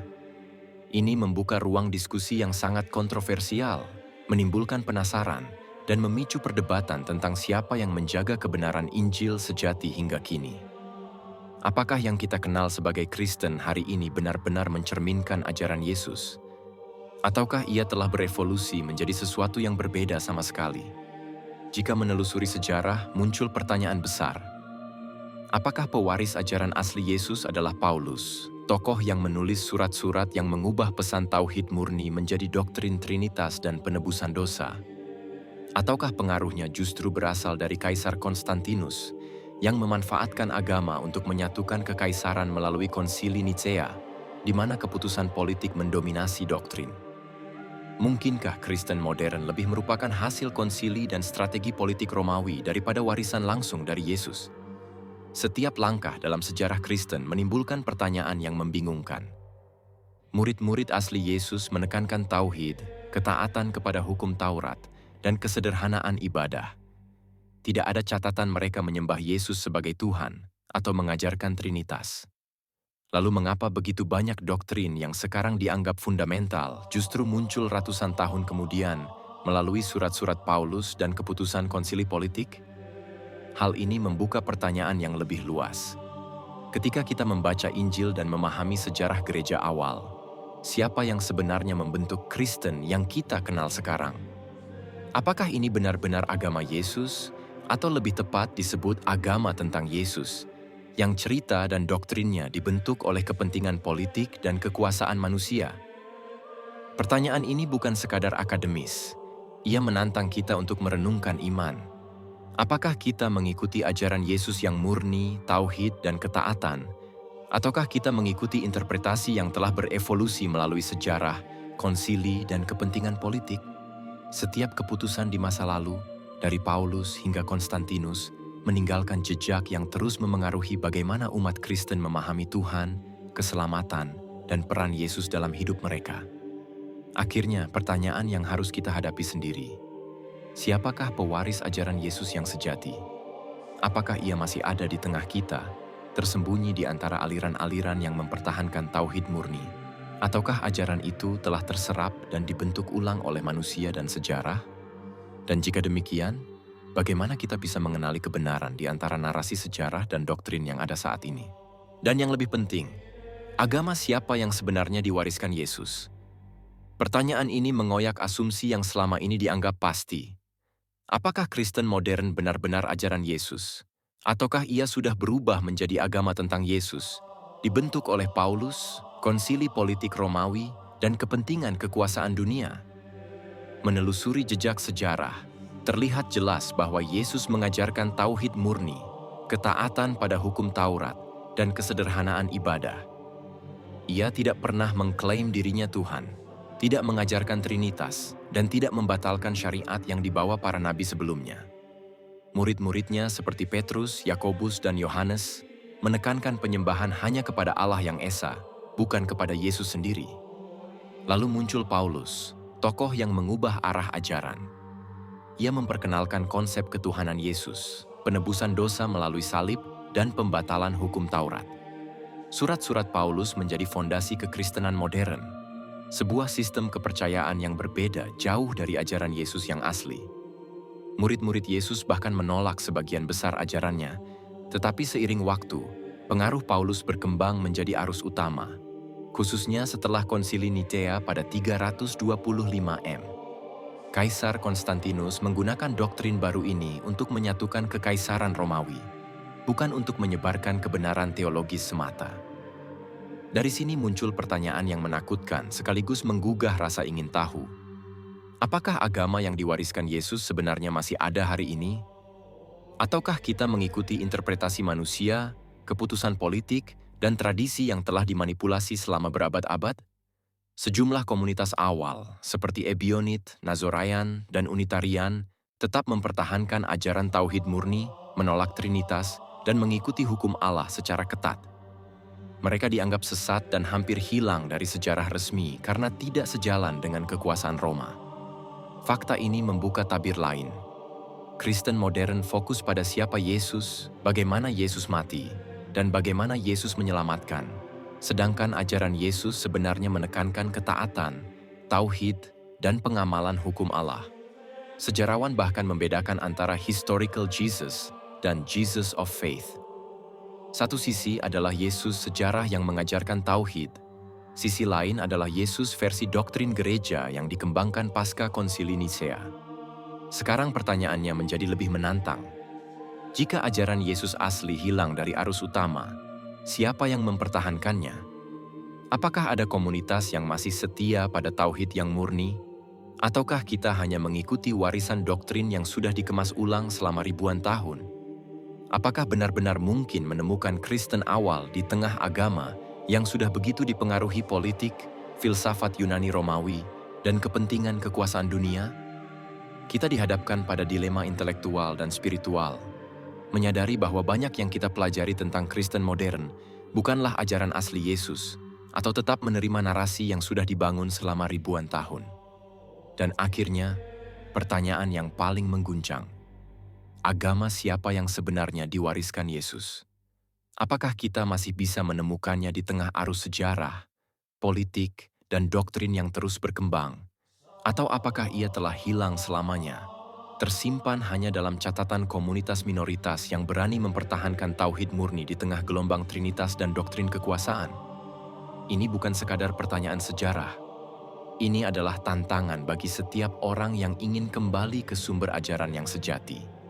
Ini membuka ruang diskusi yang sangat kontroversial, menimbulkan penasaran, dan memicu perdebatan tentang siapa yang menjaga kebenaran Injil sejati hingga kini. Apakah yang kita kenal sebagai Kristen hari ini benar-benar mencerminkan ajaran Yesus? Ataukah ia telah berevolusi menjadi sesuatu yang berbeda sama sekali? Jika menelusuri sejarah, muncul pertanyaan besar. Apakah pewaris ajaran asli Yesus adalah Paulus, tokoh yang menulis surat-surat yang mengubah pesan tauhid murni menjadi doktrin Trinitas dan penebusan dosa? Ataukah pengaruhnya justru berasal dari Kaisar Konstantinus yang memanfaatkan agama untuk menyatukan kekaisaran melalui konsili Nicea, di mana keputusan politik mendominasi doktrin? Mungkinkah Kristen modern lebih merupakan hasil konsili dan strategi politik Romawi daripada warisan langsung dari Yesus? Setiap langkah dalam sejarah Kristen menimbulkan pertanyaan yang membingungkan. Murid-murid asli Yesus menekankan tauhid, ketaatan kepada hukum Taurat, dan kesederhanaan ibadah. Tidak ada catatan mereka menyembah Yesus sebagai Tuhan atau mengajarkan Trinitas. Lalu mengapa begitu banyak doktrin yang sekarang dianggap fundamental justru muncul ratusan tahun kemudian melalui surat-surat Paulus dan keputusan konsili politik? Hal ini membuka pertanyaan yang lebih luas. Ketika kita membaca Injil dan memahami sejarah gereja awal, siapa yang sebenarnya membentuk Kristen yang kita kenal sekarang? Apakah ini benar-benar agama Yesus, atau lebih tepat disebut agama tentang Yesus, yang cerita dan doktrinnya dibentuk oleh kepentingan politik dan kekuasaan manusia? Pertanyaan ini bukan sekadar akademis. Ia menantang kita untuk merenungkan iman. Apakah kita mengikuti ajaran Yesus yang murni, tauhid, dan ketaatan? Ataukah kita mengikuti interpretasi yang telah berevolusi melalui sejarah, konsili, dan kepentingan politik? Setiap keputusan di masa lalu, dari Paulus hingga Konstantinus, meninggalkan jejak yang terus memengaruhi bagaimana umat Kristen memahami Tuhan, keselamatan, dan peran Yesus dalam hidup mereka. Akhirnya, pertanyaan yang harus kita hadapi sendiri, siapakah pewaris ajaran Yesus yang sejati? Apakah ia masih ada di tengah kita, tersembunyi di antara aliran-aliran yang mempertahankan tauhid murni? Ataukah ajaran itu telah terserap dan dibentuk ulang oleh manusia dan sejarah? Dan jika demikian, bagaimana kita bisa mengenali kebenaran di antara narasi sejarah dan doktrin yang ada saat ini? Dan yang lebih penting, agama siapa yang sebenarnya diwariskan Yesus? Pertanyaan ini mengoyak asumsi yang selama ini dianggap pasti. Apakah Kristen modern benar-benar ajaran Yesus? Ataukah ia sudah berubah menjadi agama tentang Yesus, dibentuk oleh Paulus, konsili politik Romawi, dan kepentingan kekuasaan dunia? Menelusuri jejak sejarah, terlihat jelas bahwa Yesus mengajarkan tauhid murni, ketaatan pada hukum Taurat, dan kesederhanaan ibadah. Ia tidak pernah mengklaim dirinya Tuhan, tidak mengajarkan Trinitas, dan tidak membatalkan syariat yang dibawa para nabi sebelumnya. Murid-muridnya seperti Petrus, Yakobus, dan Yohanes menekankan penyembahan hanya kepada Allah yang Esa, bukan kepada Yesus sendiri. Lalu muncul Paulus, tokoh yang mengubah arah ajaran. Ia memperkenalkan konsep ketuhanan Yesus, penebusan dosa melalui salib, dan pembatalan hukum Taurat. Surat-surat Paulus menjadi fondasi kekristenan modern, sebuah sistem kepercayaan yang berbeda jauh dari ajaran Yesus yang asli. Murid-murid Yesus bahkan menolak sebagian besar ajarannya, tetapi seiring waktu, pengaruh Paulus berkembang menjadi arus utama, khususnya setelah konsili Nikea pada 325 M. Kaisar Konstantinus menggunakan doktrin baru ini untuk menyatukan kekaisaran Romawi, bukan untuk menyebarkan kebenaran teologis semata. Dari sini muncul pertanyaan yang menakutkan sekaligus menggugah rasa ingin tahu. Apakah agama yang diwariskan Yesus sebenarnya masih ada hari ini? Ataukah kita mengikuti interpretasi manusia, keputusan politik, dan tradisi yang telah dimanipulasi selama berabad-abad? Sejumlah komunitas awal, seperti Ebionit, Nazorayan, dan Unitarian, tetap mempertahankan ajaran tauhid murni, menolak Trinitas, dan mengikuti hukum Allah secara ketat. Mereka dianggap sesat dan hampir hilang dari sejarah resmi karena tidak sejalan dengan kekuasaan Roma. Fakta ini membuka tabir lain. Kristen modern fokus pada siapa Yesus, bagaimana Yesus mati, dan bagaimana Yesus menyelamatkan. Sedangkan ajaran Yesus sebenarnya menekankan ketaatan, tauhid, dan pengamalan hukum Allah. Sejarawan bahkan membedakan antara historical Jesus dan Jesus of faith. Satu sisi adalah Yesus sejarah yang mengajarkan tauhid. Sisi lain adalah Yesus versi doktrin gereja yang dikembangkan pasca konsili Nisea. Sekarang pertanyaannya menjadi lebih menantang. Jika ajaran Yesus asli hilang dari arus utama, siapa yang mempertahankannya? Apakah ada komunitas yang masih setia pada tauhid yang murni? Ataukah kita hanya mengikuti warisan doktrin yang sudah dikemas ulang selama ribuan tahun? Apakah benar-benar mungkin menemukan Kristen awal di tengah agama yang sudah begitu dipengaruhi politik, filsafat Yunani Romawi, dan kepentingan kekuasaan dunia? Kita dihadapkan pada dilema intelektual dan spiritual, menyadari bahwa banyak yang kita pelajari tentang Kristen modern bukanlah ajaran asli Yesus, atau tetap menerima narasi yang sudah dibangun selama ribuan tahun. Dan akhirnya, pertanyaan yang paling mengguncang, agama siapa yang sebenarnya diwariskan Yesus? Apakah kita masih bisa menemukannya di tengah arus sejarah, politik, dan doktrin yang terus berkembang? Atau apakah ia telah hilang selamanya, tersimpan hanya dalam catatan komunitas minoritas yang berani mempertahankan tauhid murni di tengah gelombang Trinitas dan doktrin kekuasaan? Ini bukan sekadar pertanyaan sejarah. Ini adalah tantangan bagi setiap orang yang ingin kembali ke sumber ajaran yang sejati.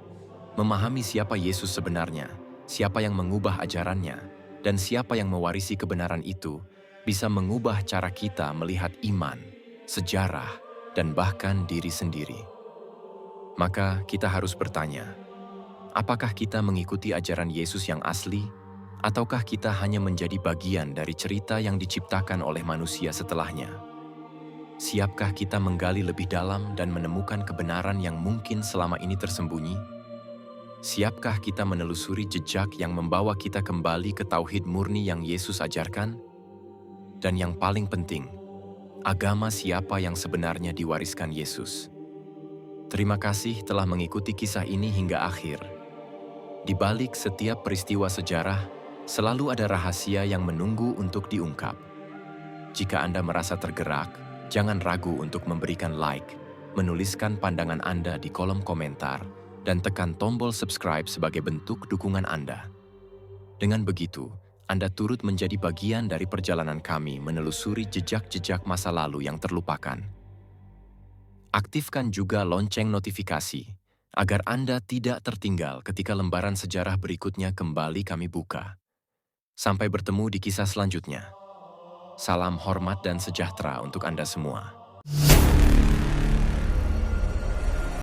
Memahami siapa Yesus sebenarnya, siapa yang mengubah ajarannya, dan siapa yang mewarisi kebenaran itu, bisa mengubah cara kita melihat iman, sejarah, dan bahkan diri sendiri. Maka kita harus bertanya, apakah kita mengikuti ajaran Yesus yang asli, ataukah kita hanya menjadi bagian dari cerita yang diciptakan oleh manusia setelahnya? Siapkah kita menggali lebih dalam dan menemukan kebenaran yang mungkin selama ini tersembunyi? Siapkah kita menelusuri jejak yang membawa kita kembali ke tauhid murni yang Yesus ajarkan? Dan yang paling penting, agama siapa yang sebenarnya diwariskan Yesus? Terima kasih telah mengikuti kisah ini hingga akhir. Di balik setiap peristiwa sejarah, selalu ada rahasia yang menunggu untuk diungkap. Jika Anda merasa tergerak, jangan ragu untuk memberikan like, menuliskan pandangan Anda di kolom komentar, dan tekan tombol subscribe sebagai bentuk dukungan Anda. Dengan begitu, Anda turut menjadi bagian dari perjalanan kami menelusuri jejak-jejak masa lalu yang terlupakan. Aktifkan juga lonceng notifikasi, agar Anda tidak tertinggal ketika lembaran sejarah berikutnya kembali kami buka. Sampai bertemu di kisah selanjutnya. Salam hormat dan sejahtera untuk Anda semua.